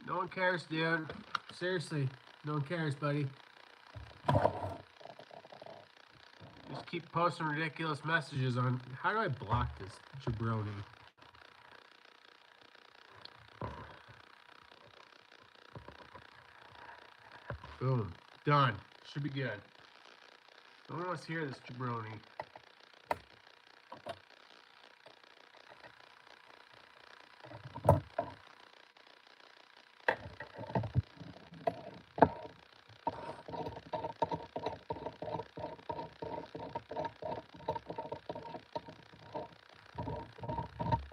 No one cares, dude. Seriously, no one cares, buddy. Just keep posting ridiculous messages on... How do I block this jabroni? Boom. Done. Should be good. No one wants to hear this jabroni.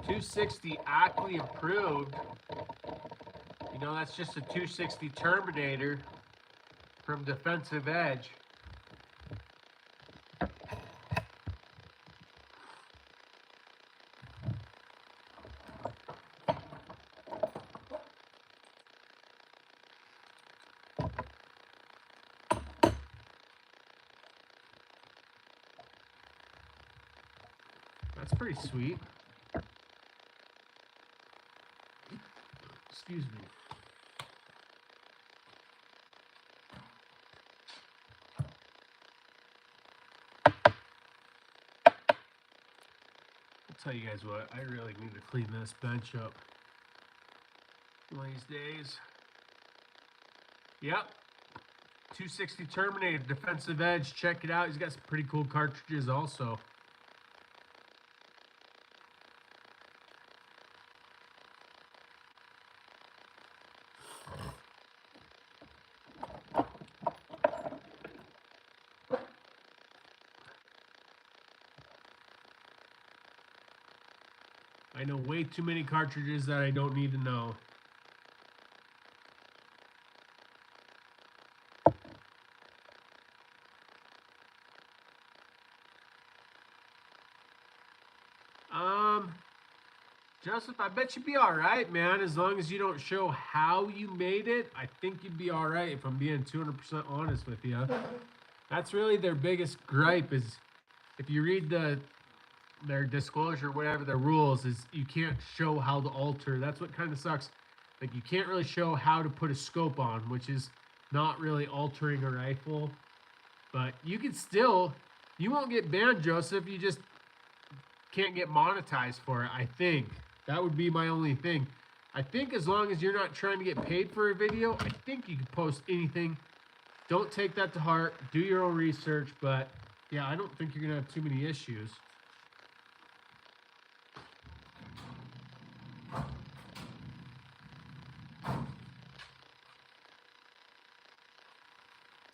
.260 Ackley approved. You know, that's just a .260 Terminator from Defensive Edge. That's pretty sweet. Excuse me. I'll tell you guys what, I really need to clean this bench up one of these days. Yep. 260 Terminator defensive edge. Check it out. He's got some pretty cool cartridges also. I know way too many cartridges that I don't need to know. Joseph, I bet you'd be all right, man, as long as you don't show how you made it. I think you'd be all right, if I'm being 200% honest with you. That's really their biggest gripe, is if you read their disclosure, whatever their rules, is you can't show how to alter. That's what kind of sucks. Like, you can't really show how to put a scope on, which is not really altering a rifle. But you can still, you won't get banned, Joseph. You just can't get monetized for it, I think. That would be my only thing. I think as long as you're not trying to get paid for a video, I think you can post anything. Don't take that to heart. Do your own research. But yeah, I don't think you're going to have too many issues.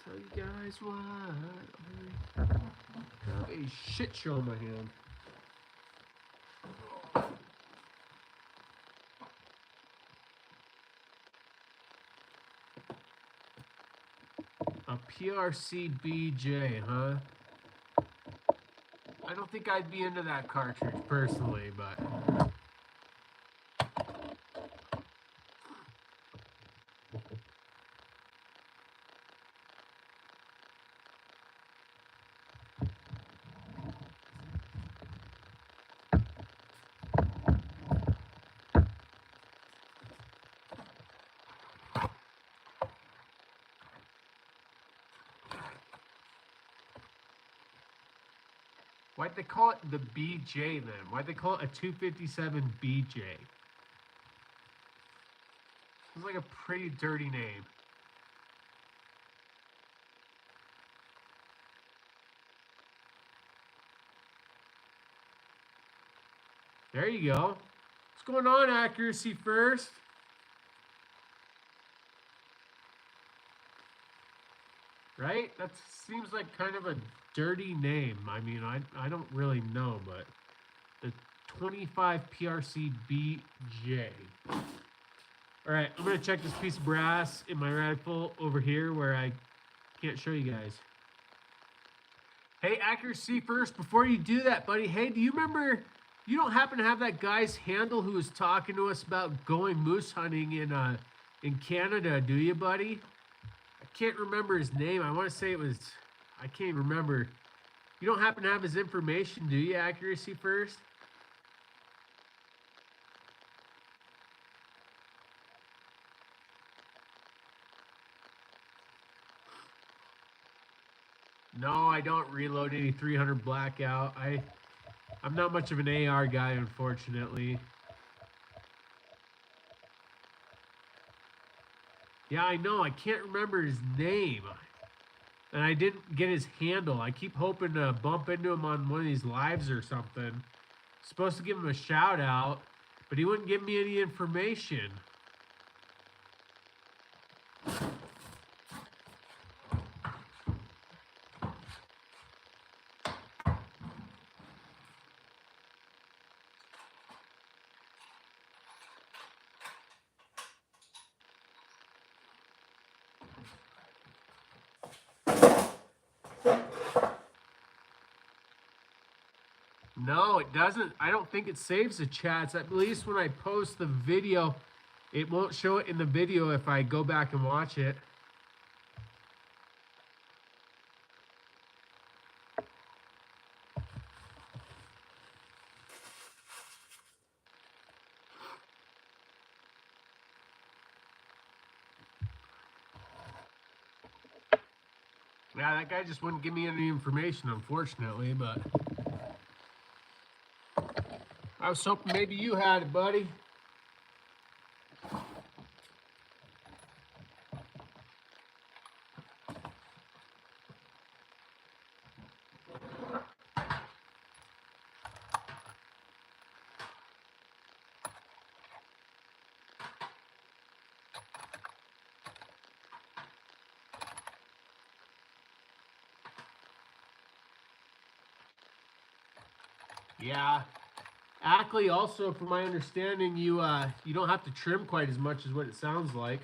Tell you guys what, I have a shit show in my hand. A PRC BJ, huh? I don't think I'd be into that cartridge personally, but why'd they call it the BJ then? Why'd they call it a 257 BJ? Sounds like a pretty dirty name. There you go. What's going on, Accuracy First? Right? That seems like kind of a dirty name. I mean, I don't really know, but the 25 PRC BJ. All right, I'm going to check this piece of brass in my rifle over here where I can't show you guys. Hey, Accuracy First, before you do that, buddy, hey, do you remember, you don't happen to have that guy's handle who was talking to us about going moose hunting in Canada, do you, buddy? I can't remember his name. I want to say it was, I can't remember. You don't happen to have his information, do you, Accuracy First? No, I don't reload any 300 blackout. I'm not much of an AR guy, unfortunately. Yeah, I know. I can't remember his name. And I didn't get his handle. I keep hoping to bump into him on one of these lives or something. Supposed to give him a shout out, but he wouldn't give me any information. No, it doesn't. I don't think it saves the chats. At least when I post the video, it won't show it in the video if I go back and watch it. Yeah, that guy just wouldn't give me any information, unfortunately, but I was hoping maybe you had it, buddy. Yeah. Ackley also, from my understanding, you don't have to trim quite as much as what it sounds like.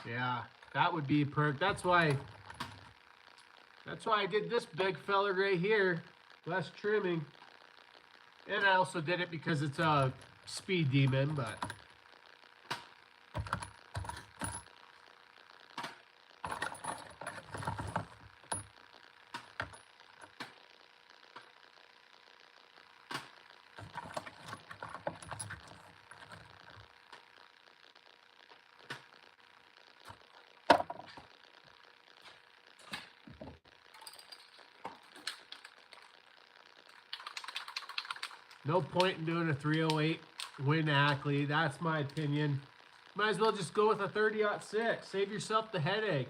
Yeah, that would be a perk. That's why I did this big fella right here. Less trimming. And I also did it because it's a speed demon, but no point in doing a 308 win Ackley. That's my opinion. Might as well just go with a 30-06. Save yourself the headache.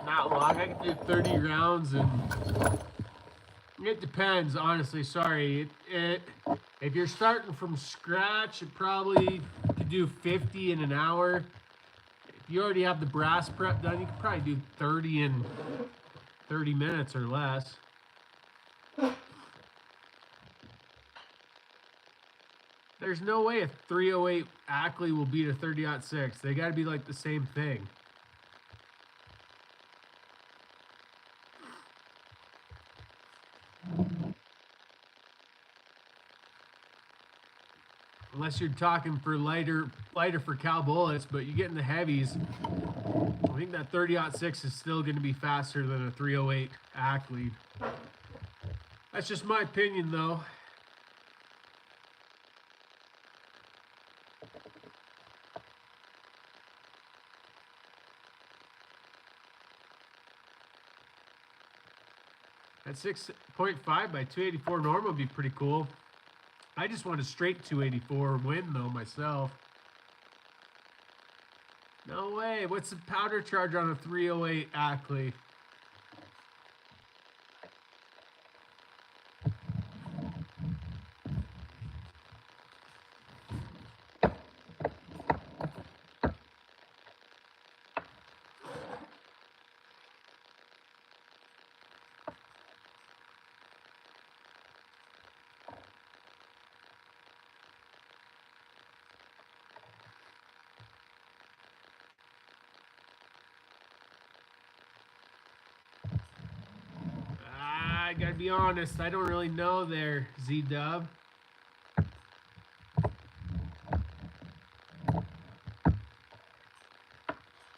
Not long. I can do 30 rounds, and it depends, honestly. Sorry. If you're starting from scratch, it probably could do 50 in an hour. If you already have the brass prep done, you could probably do 30 in 30 minutes or less. There's no way a 308 Ackley will beat a 30-06. They got to be like the same thing. Unless you're talking for lighter for cow bullets, but you get in the heavies, I think that 30-06 is still going to be faster than a 308 Ackley. That's just my opinion, though. At 6.5 by 284 normal would be pretty cool. I just want a straight 284 win, though, myself. No way. What's the powder charge on a 308 Ackley? I gotta be honest, I don't really know there, Z-Dub.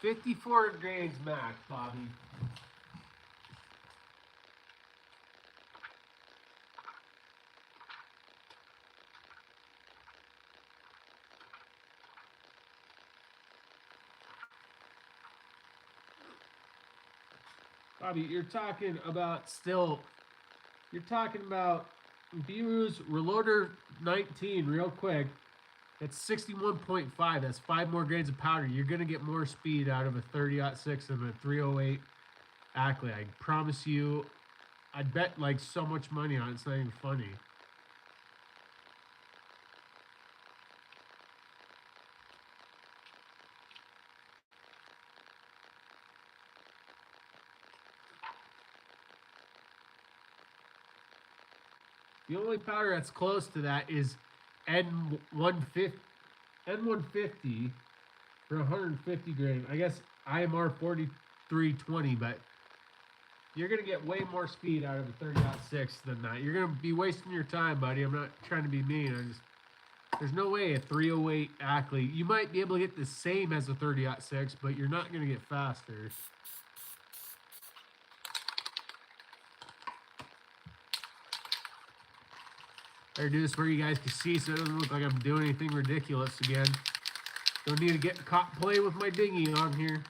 $54 grains max, Bobby. Bobby, you're talking about Beerus Reloader 19 real quick. That's 61.5. That's 5 more grains of powder. You're going to get more speed out of a 30-06 than a 308 Ackley. I promise you. I'd bet like so much money on it. It's not even funny. The only powder that's close to that is N150. N150 for 150 grain. I guess IMR 4320, but you're going to get way more speed out of a 30-06 than that. You're going to be wasting your time, buddy. I'm not trying to be mean. There's no way a 308 Ackley. You might be able to get the same as a 30-06, but you're not going to get faster. Better do this where you guys can see so it doesn't look like I'm doing anything ridiculous again. Don't need to get caught playing with my dinghy on here.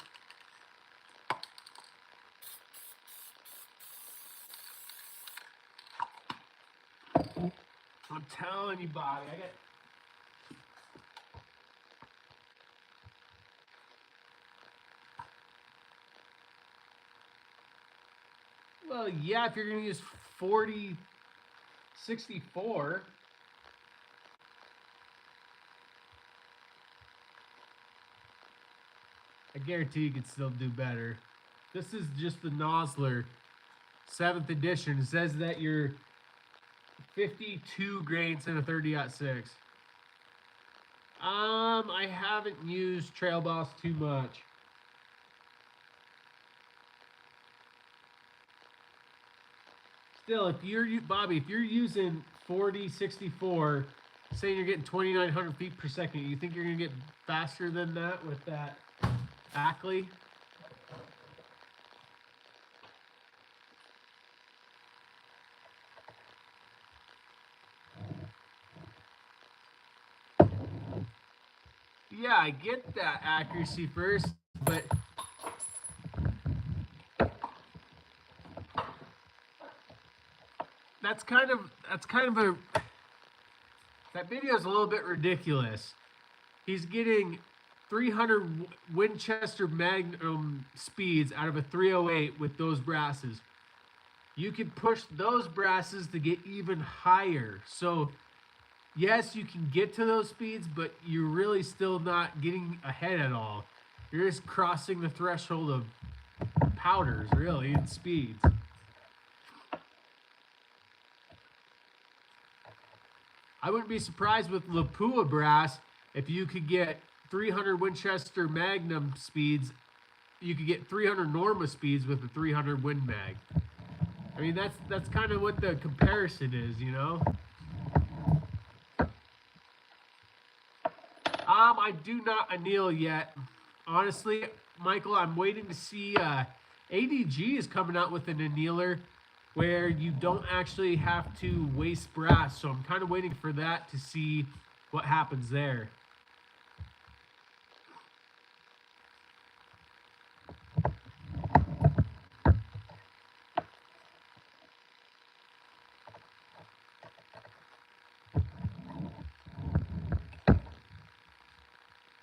I'm telling you, Bobby, well, yeah, if you're going to use 4064, I guarantee you could still do better. This is just the Nosler 7th edition. It says that you're 52 grains in a 30-06. I haven't used Trail Boss too much. Still, if you're using 4064, saying you're getting 2,900 feet per second, you think you're gonna get faster than that with that Ackley? Yeah, I get that accuracy first, but that's kind of that video is a little bit ridiculous. He's getting 300 Winchester Magnum speeds out of a 308 with those brasses. You can push those brasses to get even higher. So yes, you can get to those speeds, but you're really still not getting ahead at all. You're just crossing the threshold of powders, really, and speeds. I wouldn't be surprised with Lapua brass if you could get 300 Winchester Magnum speeds. You could get 300 Norma speeds with a 300 Win Mag. I mean, that's kind of what the comparison is, you know? I do not anneal yet. Honestly, Michael, I'm waiting to see ADG is coming out with an annealer where you don't actually have to waste brass. So I'm kind of waiting for that to see what happens there.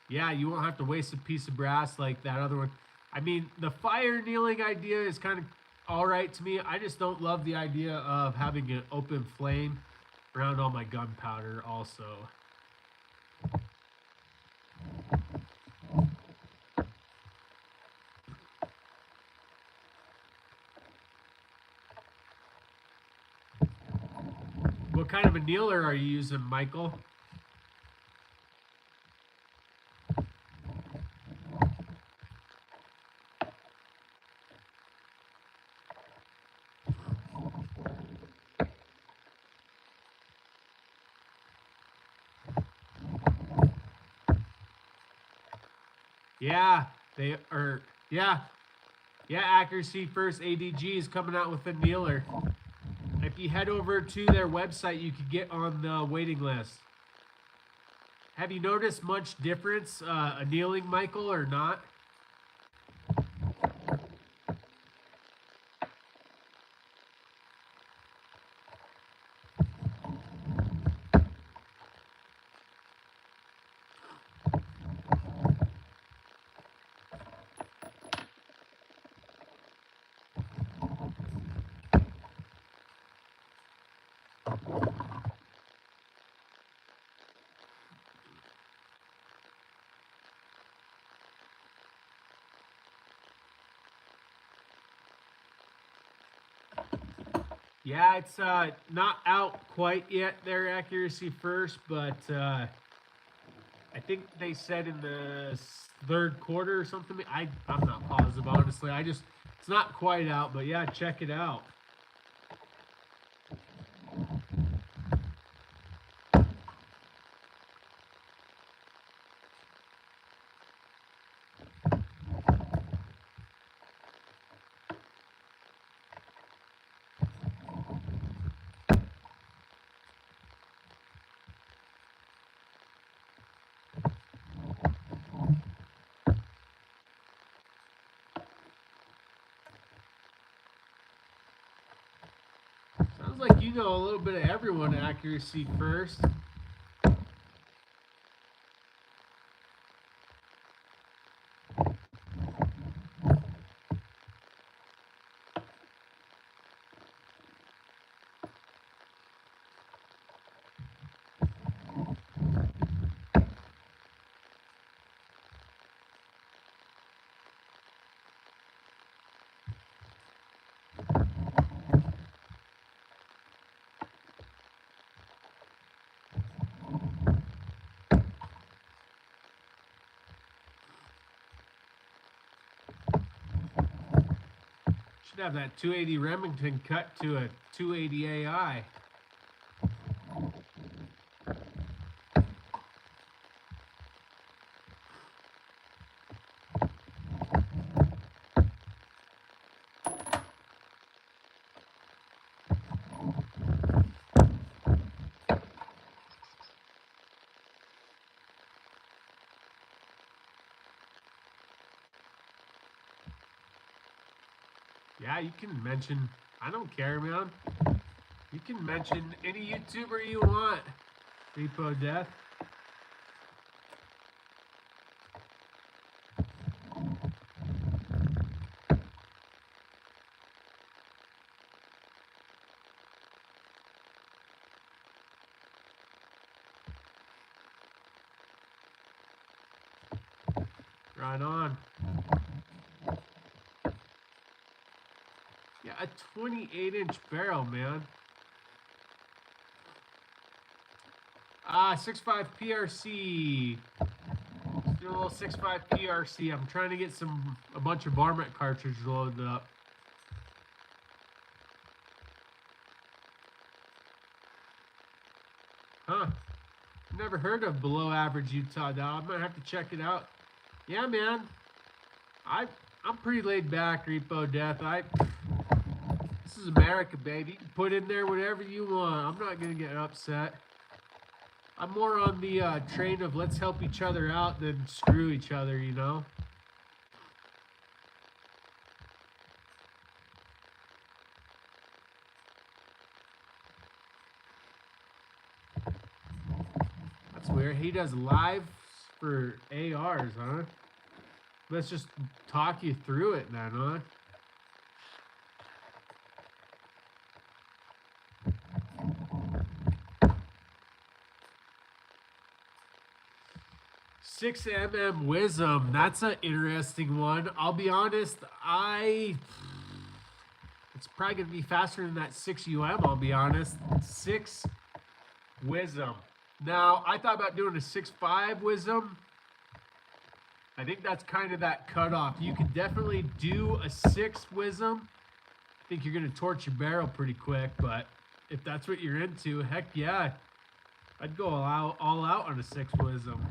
Yeah, you won't have to waste a piece of brass like that other one. I mean, the fire annealing idea is kind of all right to me. I just don't love the idea of having an open flame around all my gunpowder also. What kind of annealer are you using, Michael? Yeah, they are. Yeah, accuracy first. ADG is coming out with a annealer. If you head over to their website, you could get on the waiting list. Have you noticed much difference annealing, Michael, or not? Yeah, it's not out quite yet, their accuracy first, but I think they said in the third quarter or something. I'm not positive, honestly. It's not quite out, but yeah, check it out. Sounds like you know a little bit of everyone accuracy first. Should have that 280 Remington cut to a 280 AI. Yeah, you can mention, I don't care, man. You can mention any YouTuber you want, Repo Death. Right on. Yeah, a 28-inch barrel, man. 6.5 PRC. Let's do a little 6.5 PRC. I'm trying to get a bunch of varmint cartridge loaded up. Huh. Never heard of below average Utah dog. I might have to check it out. Yeah, man. I'm pretty laid back, Repo Death. This is America, baby. You can put in there whatever you want. I'm not gonna get upset. I'm more on the train of let's help each other out than screw each other, you know? That's weird. He does live for ARs, huh? Let's just talk you through it then, huh? Six mm Wisdom. That's an interesting one. I'll be honest, it's probably gonna be faster than that 6 I'll be honest. 6 Wisdom. Now, I thought about doing a 6.5 Wisdom. I think that's kind of that cutoff. You could definitely do a 6 Wisdom. I think you're gonna torch your barrel pretty quick, but if that's what you're into, heck yeah. I'd go all out on a 6 Wisdom.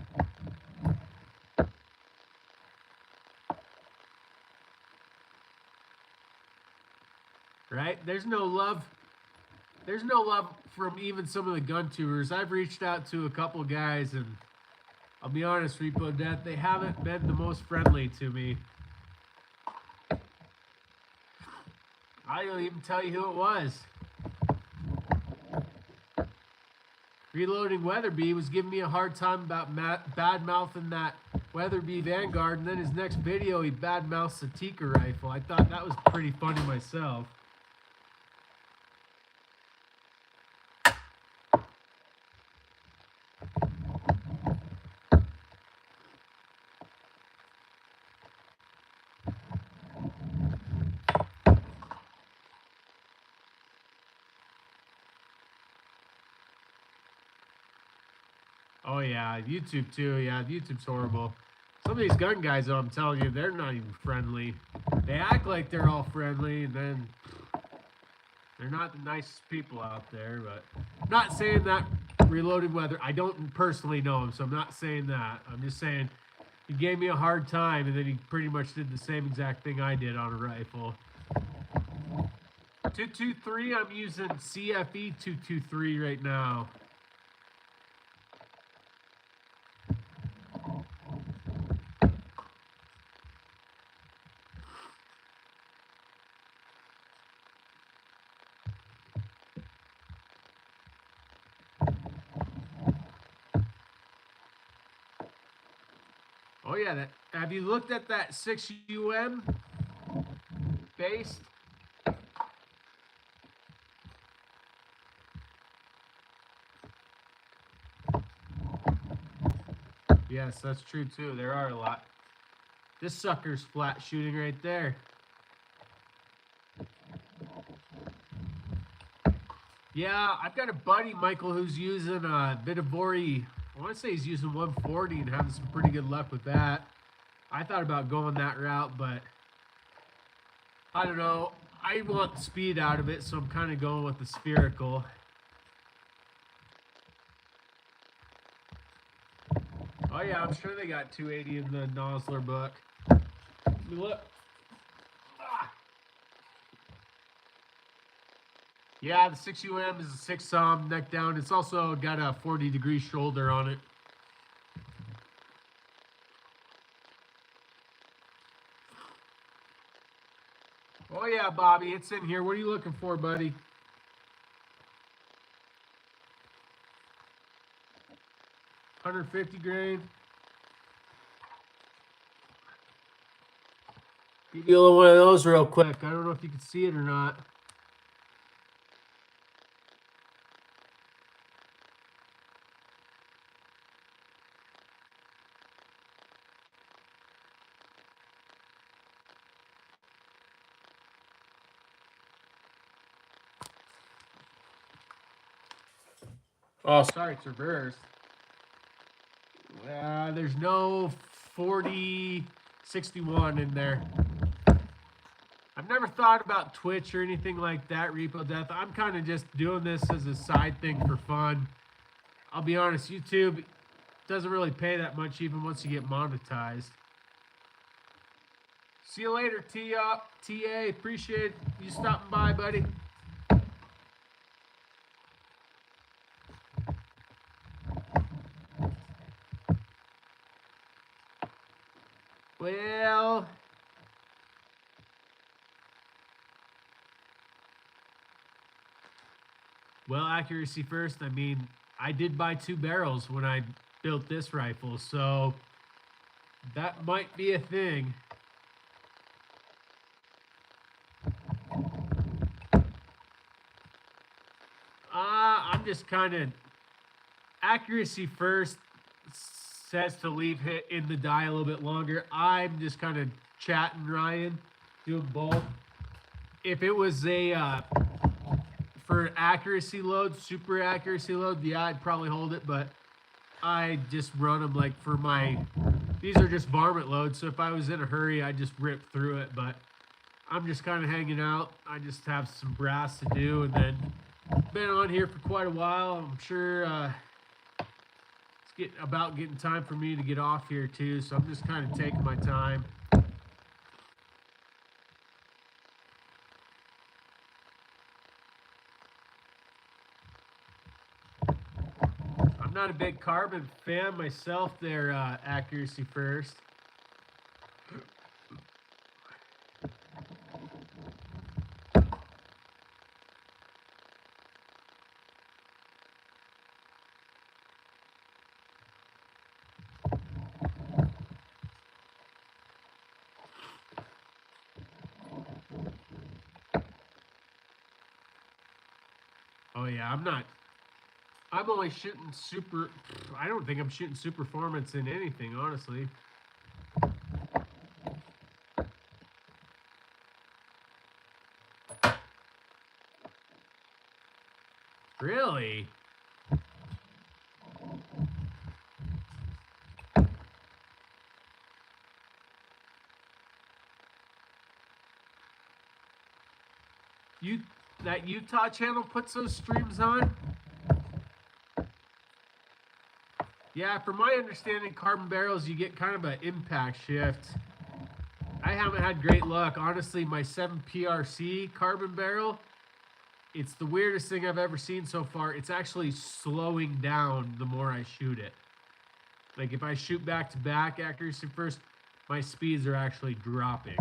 Right? There's no love from even some of the gun tubers. I've reached out to a couple guys, and I'll be honest, Repo Death, they haven't been the most friendly to me. I'll even tell you who it was. Reloading Weatherby was giving me a hard time about bad-mouthing that Weatherby Vanguard, and then his next video, he bad-mouths the Tika rifle. I thought that was pretty funny myself. Oh yeah, YouTube too. Yeah, YouTube's horrible. Some of these gun guys, though, I'm telling you, they're not even friendly. They act like they're all friendly, and then they're not the nicest people out there. But I'm not saying that Reloaded Weather. I don't personally know him, so I'm not saying that. I'm just saying he gave me a hard time, and then he pretty much did the same exact thing I did on a rifle. 223, I'm using CFE 223 right now. Oh yeah, have you looked at that 6UM base? Yes, that's true too. There are a lot. This sucker's flat shooting right there. Yeah, I've got a buddy, Michael, who's using a bit of Vori. I want to say he's using 140 and having some pretty good luck with that. I thought about going that route, but I don't know. I want speed out of it, so I'm kind of going with the spherical. Oh yeah, I'm sure they got 280 in the Nosler book. Let me look. Ah. Yeah, the 6UM is a 6 neck down. It's also got a 40-degree shoulder on it. Oh yeah, Bobby, it's in here. What are you looking for, buddy? $150 grain. Give you one of those real quick. I don't know if you can see it or not. Oh, sorry, it's reversed. There's no 4061 in there. I've never thought about Twitch or anything like that, Repo Death. I'm kind of just doing this as a side thing for fun. I'll be honest, YouTube doesn't really pay that much even once you get monetized. See you later, TA. Appreciate you stopping by, buddy. Well, accuracy first. I mean, I did buy 2 barrels when I built this rifle, so that might be a thing. I'm just kind of accuracy first says to leave hit in the die a little bit longer. I'm just kind of chatting Ryan, doing both. If it was a for accuracy load, super accuracy load, yeah, I'd probably hold it, but I just run them like for my, these are just varmint loads, so if I was in a hurry, I'd just rip through it, but I'm just kind of hanging out. I just have some brass to do, and then been on here for quite a while. I'm sure it's about getting time for me to get off here too, so I'm just kind of taking my time. I'm not a big carbon fan myself there, accuracy first. Oh yeah, I'm only shooting super, I don't think I'm shooting super performance in anything, honestly. Really? that Utah channel puts those streams on? Yeah, from my understanding, carbon barrels, you get kind of an impact shift. I haven't had great luck. Honestly, my 7 PRC carbon barrel, it's the weirdest thing I've ever seen so far. It's actually slowing down the more I shoot it. Like if I shoot back to back accuracy first, my speeds are actually dropping.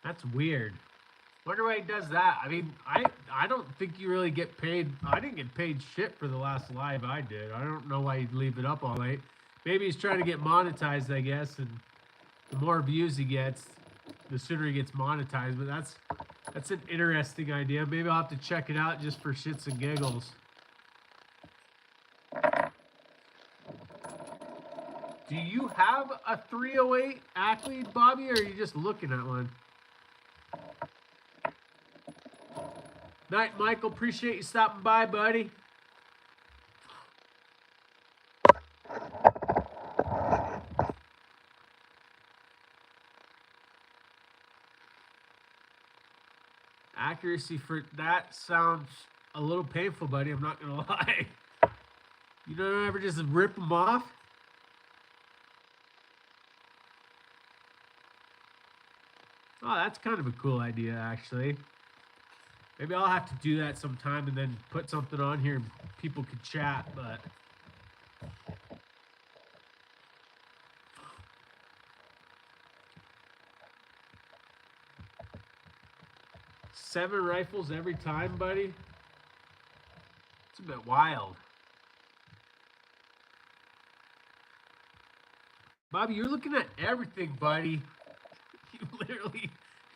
That's weird. Wonder why he does that. I mean, I don't think you really get paid. I didn't get paid shit for the last live I did. I don't know why he'd leave it up all night. Maybe he's trying to get monetized, I guess, and the more views he gets, the sooner he gets monetized. But that's an interesting idea. Maybe I'll have to check it out just for shits and giggles. Do you have a 308 Ackley, Bobby, or are you just looking at one? Night, Michael. Appreciate you stopping by, buddy. Accuracy for that sounds a little painful, buddy. I'm not gonna lie. You don't ever just rip them off? Oh, that's kind of a cool idea, actually. Maybe I'll have to do that sometime and then put something on here and people could chat, but... Seven rifles every time, buddy? It's a bit wild. Bobby, you're looking at everything, buddy.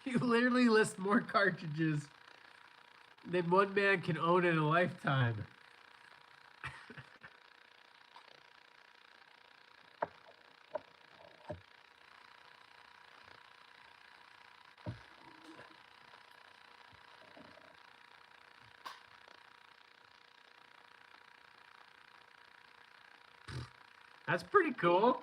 You literally list more cartridges than one man can own in a lifetime. That's pretty cool.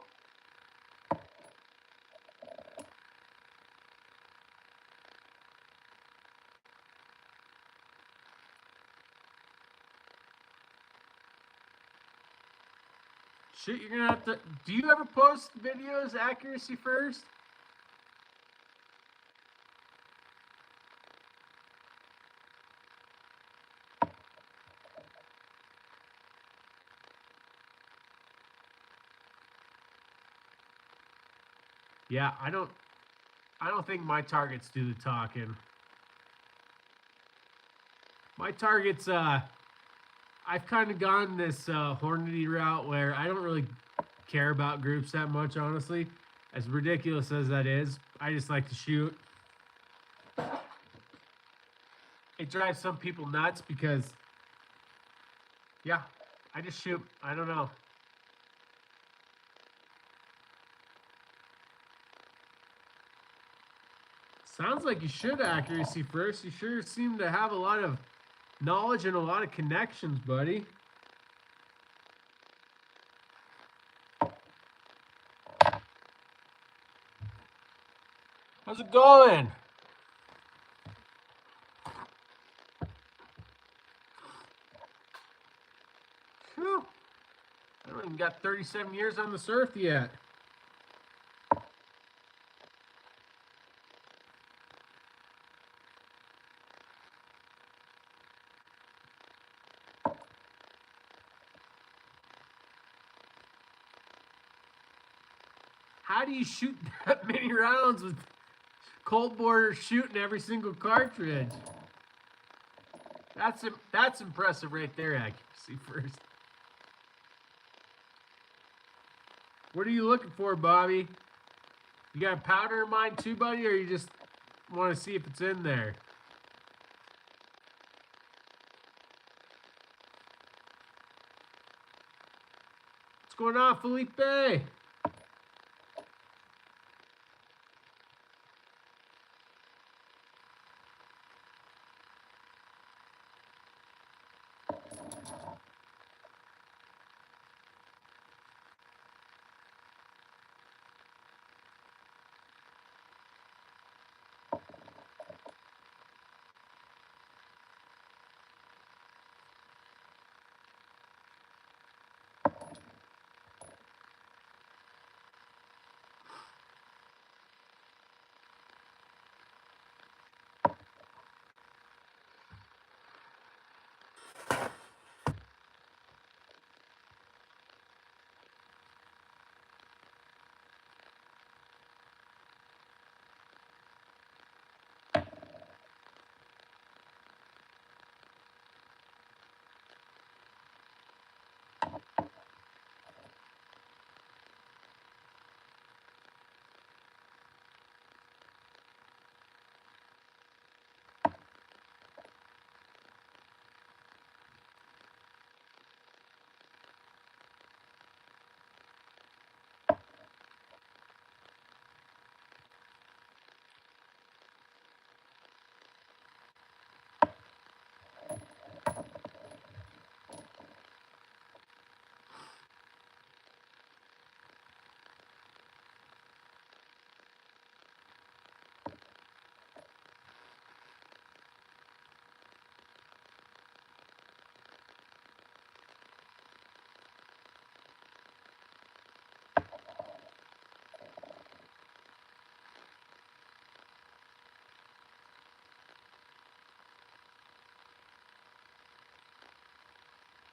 Shit, you're gonna have to... Do you ever post videos accuracy first? Yeah, I don't think my targets do the talking. My targets, I've kind of gone this Hornady route where I don't really care about groups that much, honestly. As ridiculous as that is, I just like to shoot. It drives some people nuts because, yeah, I just shoot. I don't know. Sounds like you should accuracy first. You sure seem to have a lot of knowledge and a lot of connections, buddy. How's it going? Whew. I don't even got 37 years on this earth yet. How do you shoot that many rounds with cold border shooting every single cartridge? That's impressive right there, accuracy first. What are you looking for, Bobby? You got a powder in mind too, buddy, or you just want to see if it's in there? What's going on, Felipe?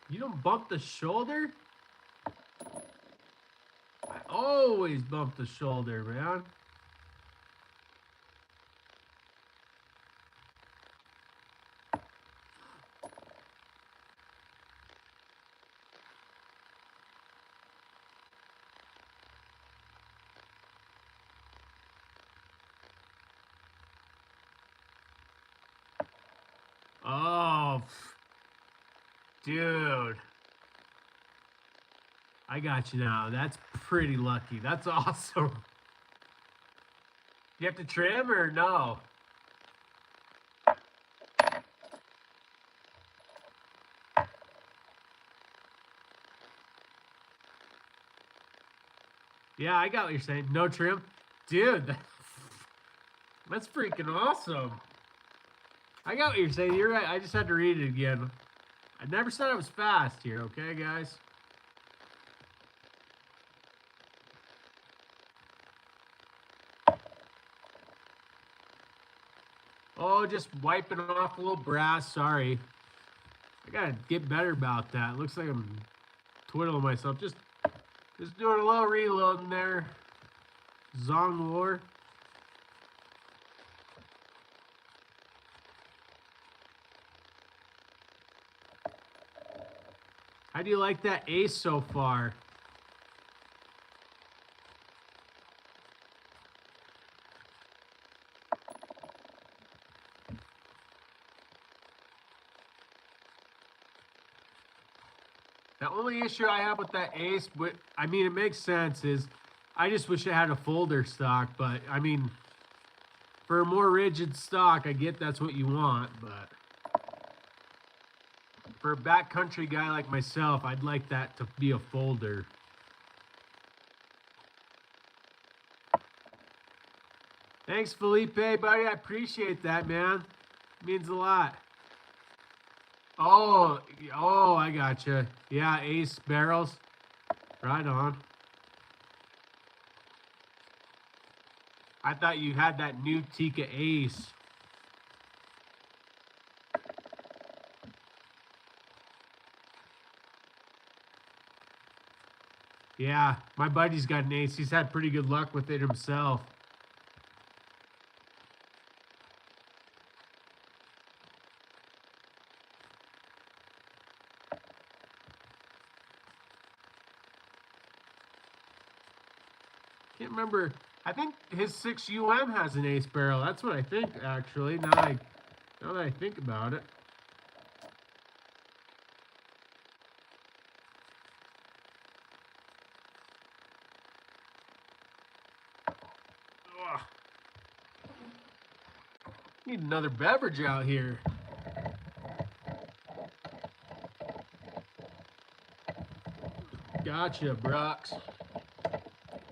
You don't bump the shoulder? I always bump the shoulder, man. Oh, dude. I got you now. That's pretty lucky. That's awesome. You have to trim or no? Yeah, I got what you're saying. No trim? Dude, that's freaking awesome. I got what you're saying. You're right. I just had to read it again. I never said I was fast here, okay, guys? Oh, just wiping off a little brass. Sorry. I gotta get better about that. Looks like I'm twiddling myself. Just doing a little reloading there. Zong War. How do you like that ace so far? The only issue I have with that ace, but I mean, it makes sense, is I just wish it had a folder stock, but I mean, for a more rigid stock, I get that's what you want, but for a backcountry guy like myself, I'd like that to be a folder. Thanks, Felipe, buddy. I appreciate that, man. It means a lot. Oh, I gotcha. Yeah, ace barrels. Right on. I thought you had that new Tika ace. Yeah, my buddy's got an ace. He's had pretty good luck with it himself. Can't remember. I think his 6 has an ace barrel. That's what I think, actually, now that I think about it. Ugh. Need another beverage out here. Gotcha, Brooks.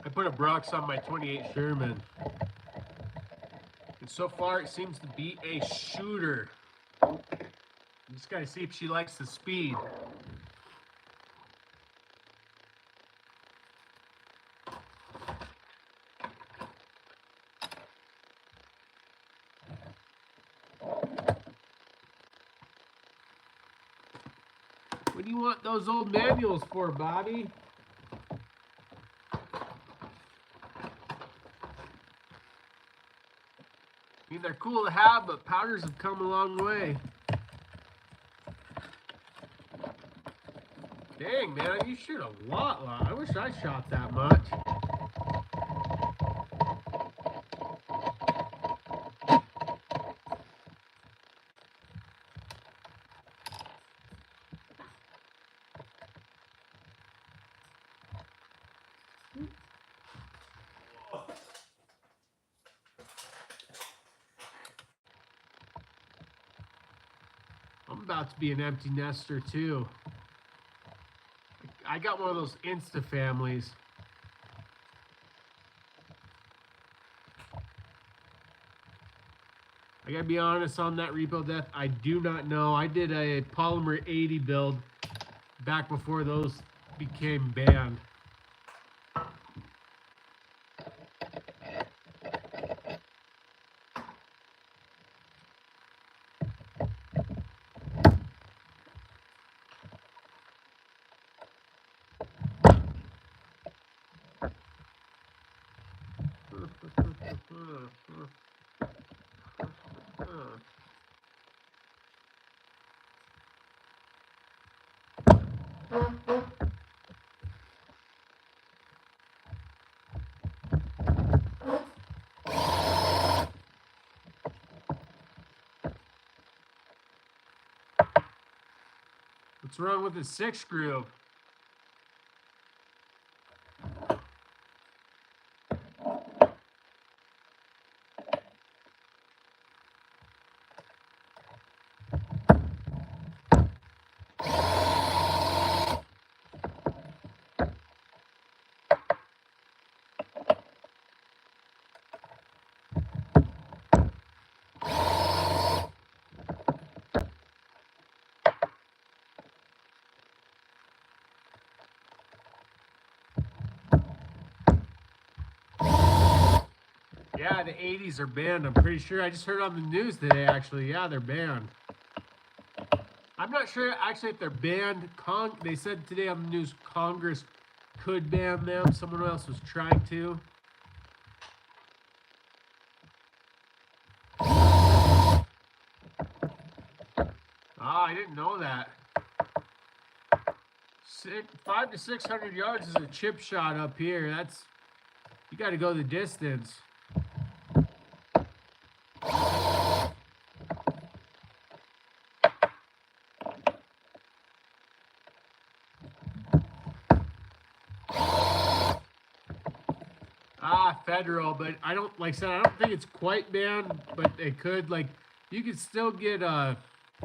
I put a Brooks on my 28 Sherman. And so far, it seems to be a shooter. Just gotta see if she likes the speed. What do you want those old manuals for, Bobby? I mean, they're cool to have, but powders have come a long way. Dang, man, you shoot a lot. I wish I shot that much. I'm about to be an empty nester, too. I got one of those Insta families. I gotta be honest on that repo death. I do not know. I did a polymer 80 build back before those became banned. What's wrong with the 6 groove? Yeah, the 80s are banned. I'm pretty sure. I just heard on the news today, actually. Yeah, they're banned. I'm not sure, actually, if they're banned. They said today on the news Congress could ban them. Someone else was trying to. Ah, I didn't know that. 500 to 600 yards is a chip shot up here. That's, you got to go the distance. Ah, federal, but I don't, like I said, I don't think it's quite banned, but it could, like, you could still get a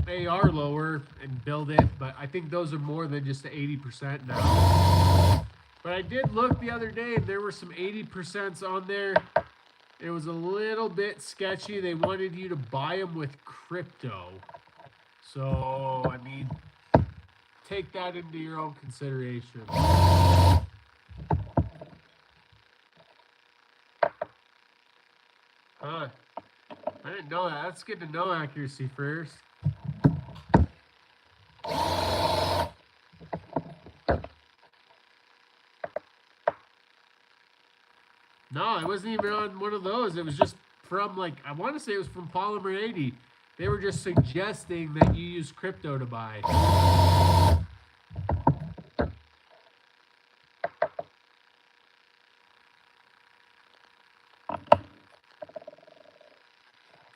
AR lower and build it, but I think those are more than just the 80% now. But I did look the other day, and there were some 80% on there. It was a little bit sketchy. They wanted you to buy them with crypto. So, I mean, take that into your own consideration. Huh. I didn't know that. That's good to know accuracy first. No, it wasn't even on one of those. It was just from, like, I want to say it was from Polymer 80. They were just suggesting that you use crypto to buy.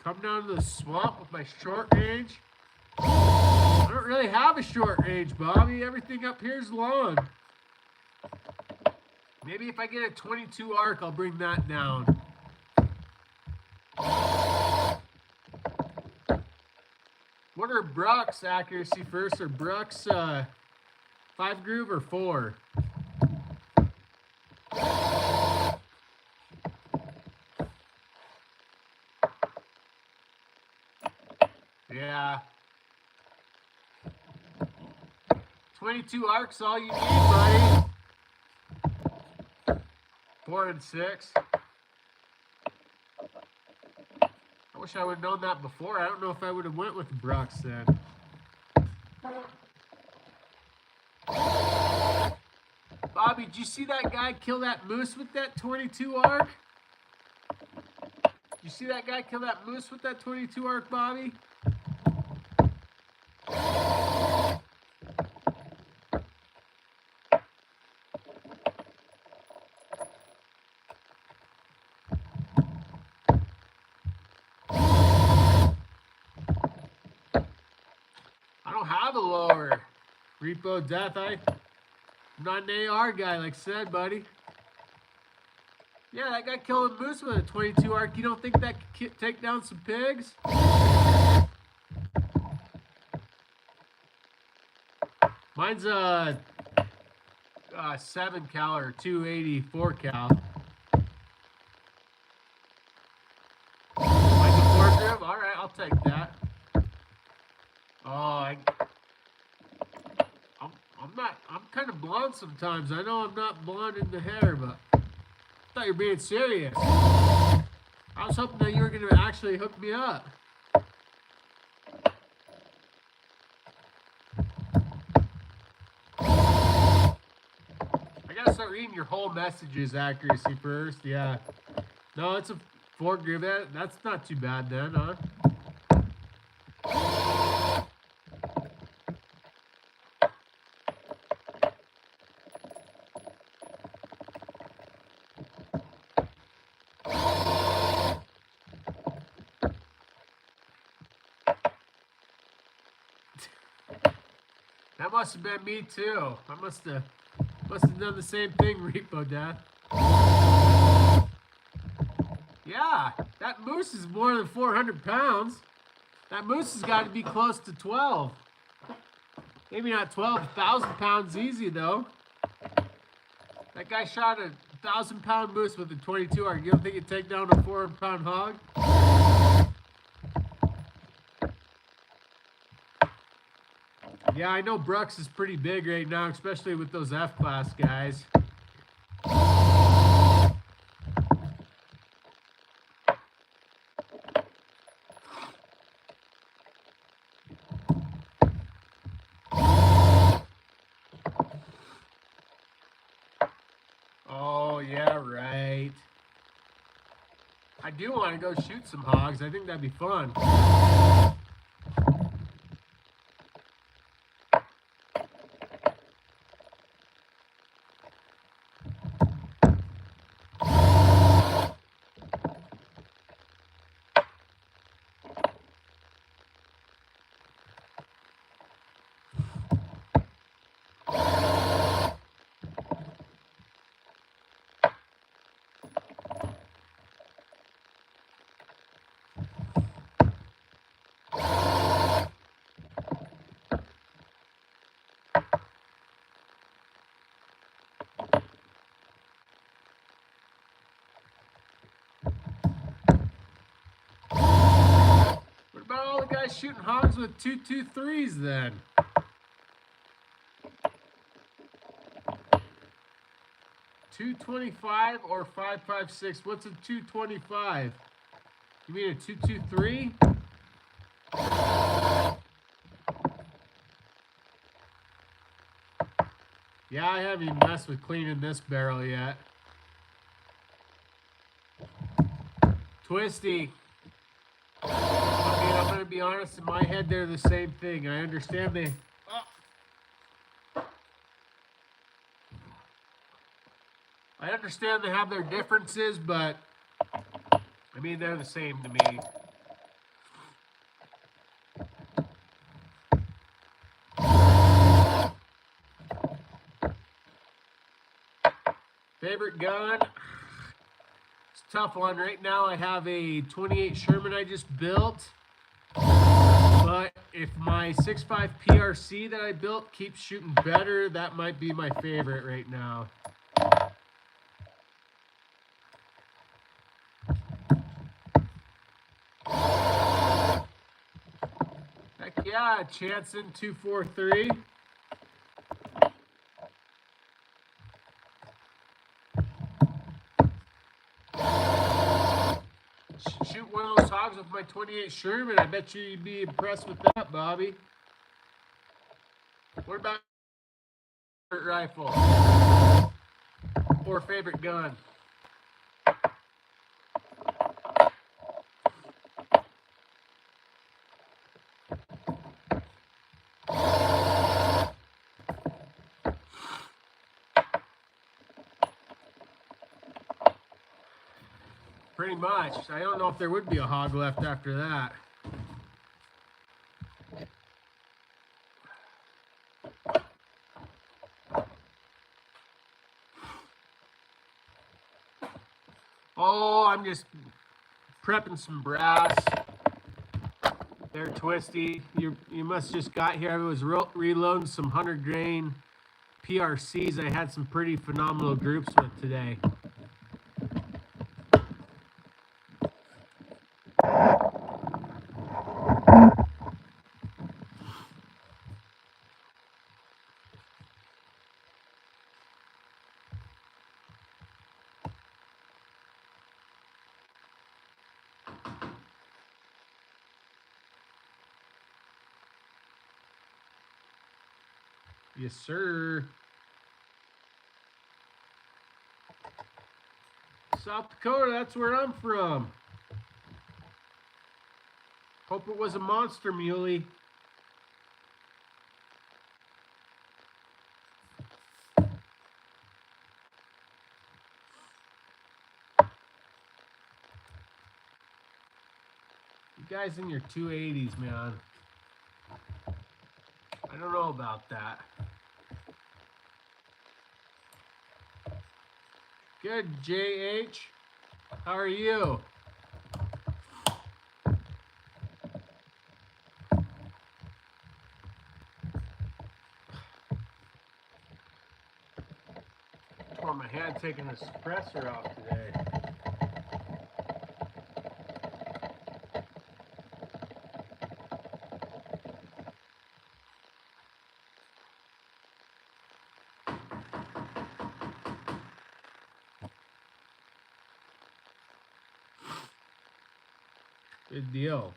Come down to the swamp with my short range. I don't really have a short range, Bobby. Everything up here is long. Maybe if I get a 22 arc, I'll bring that down. What are Bruck's accuracy first? Are Bruck's 5 groove or 4? Yeah. 22 arcs, all you need, buddy. 4 and 6. I wish I would have known that before. I don't know if I would have went with Bruck's then. Bobby, did you see that guy kill that moose with that 22 arc? You see that guy kill that moose with that 22 arc, Bobby? I don't have a lower. Repo Death, I'm not an AR guy, like I said, buddy. Yeah, that guy killed a moose with a 22 arc. You don't think that could take down some pigs? Mine's a 7 cal or 284 cal. Mine's a 4 grip? All right, I'll take that. Oh, I'm kind of blonde sometimes. I know I'm not blonde in the hair, but I thought you were being serious. I was hoping that you were going to actually hook me up. I gotta start reading your whole messages accuracy first. Yeah. No, it's a 4 groove. That's not too bad then, huh? That must have been me too. I must have done the same thing, Repo Death. Yeah, that moose is more than 400 pounds. That moose has got to be close to 12. Maybe not 12,000 pounds easy though. That guy shot a 1,000-pound moose with a 22 ARC. You don't think he'd take down a 400-pound hog? Yeah, I know Brooks is pretty big right now, especially with those F-class guys. Oh, yeah, right. I do want to go shoot some hogs. I think that'd be fun. What about all the guys shooting hogs with 223s then? .225 or 5.56? What's a 225? You mean a 223? Yeah, I haven't even messed with cleaning this barrel yet. Twisty. I mean, I'm gonna be honest, in my head they're the same thing. I understand they have their differences, but I mean they're the same to me. Favorite gun? It's a tough one. Right now I have a 28 Sherman I just built. But if my 6.5 PRC that I built keeps shooting better, that might be my favorite right now. Heck yeah, Chanson 243. Shoot one of those hogs with my 28 Sherman. I bet you'd be impressed with that, Bobby. What about favorite rifle? Or favorite gun? Pretty much. I don't know if there would be a hog left after that. Oh, I'm just prepping some brass. They're Twisty. You must just got here. I was reloading some 100 grain PRCs. I had some pretty phenomenal groups with today. Yes, sir. South Dakota, that's where I'm from. Hope it was a monster muley. You guys in your 280s, man. I don't know about that. Good, JH. How are you? Tore my hand taking the suppressor off today. Good deal.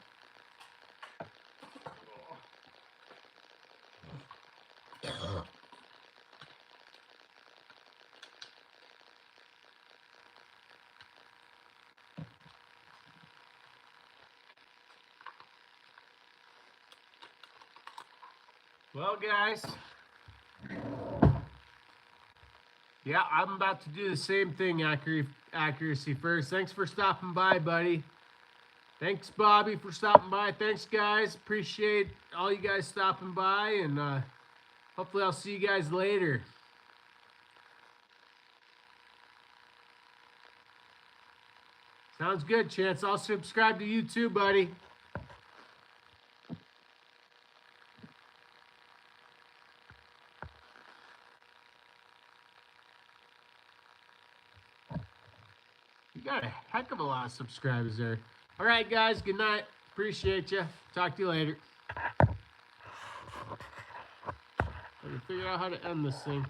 Well, guys, yeah, I'm about to do the same thing, accuracy first. Thanks for stopping by, buddy. Thanks, Bobby, for stopping by. Thanks, guys. Appreciate all you guys stopping by, and hopefully I'll see you guys later. Sounds good, Chance. I'll subscribe to you too, buddy. You got a heck of a lot of subscribers there. All right, guys. Good night. Appreciate you. Talk to you later. I can figure out how to end this thing.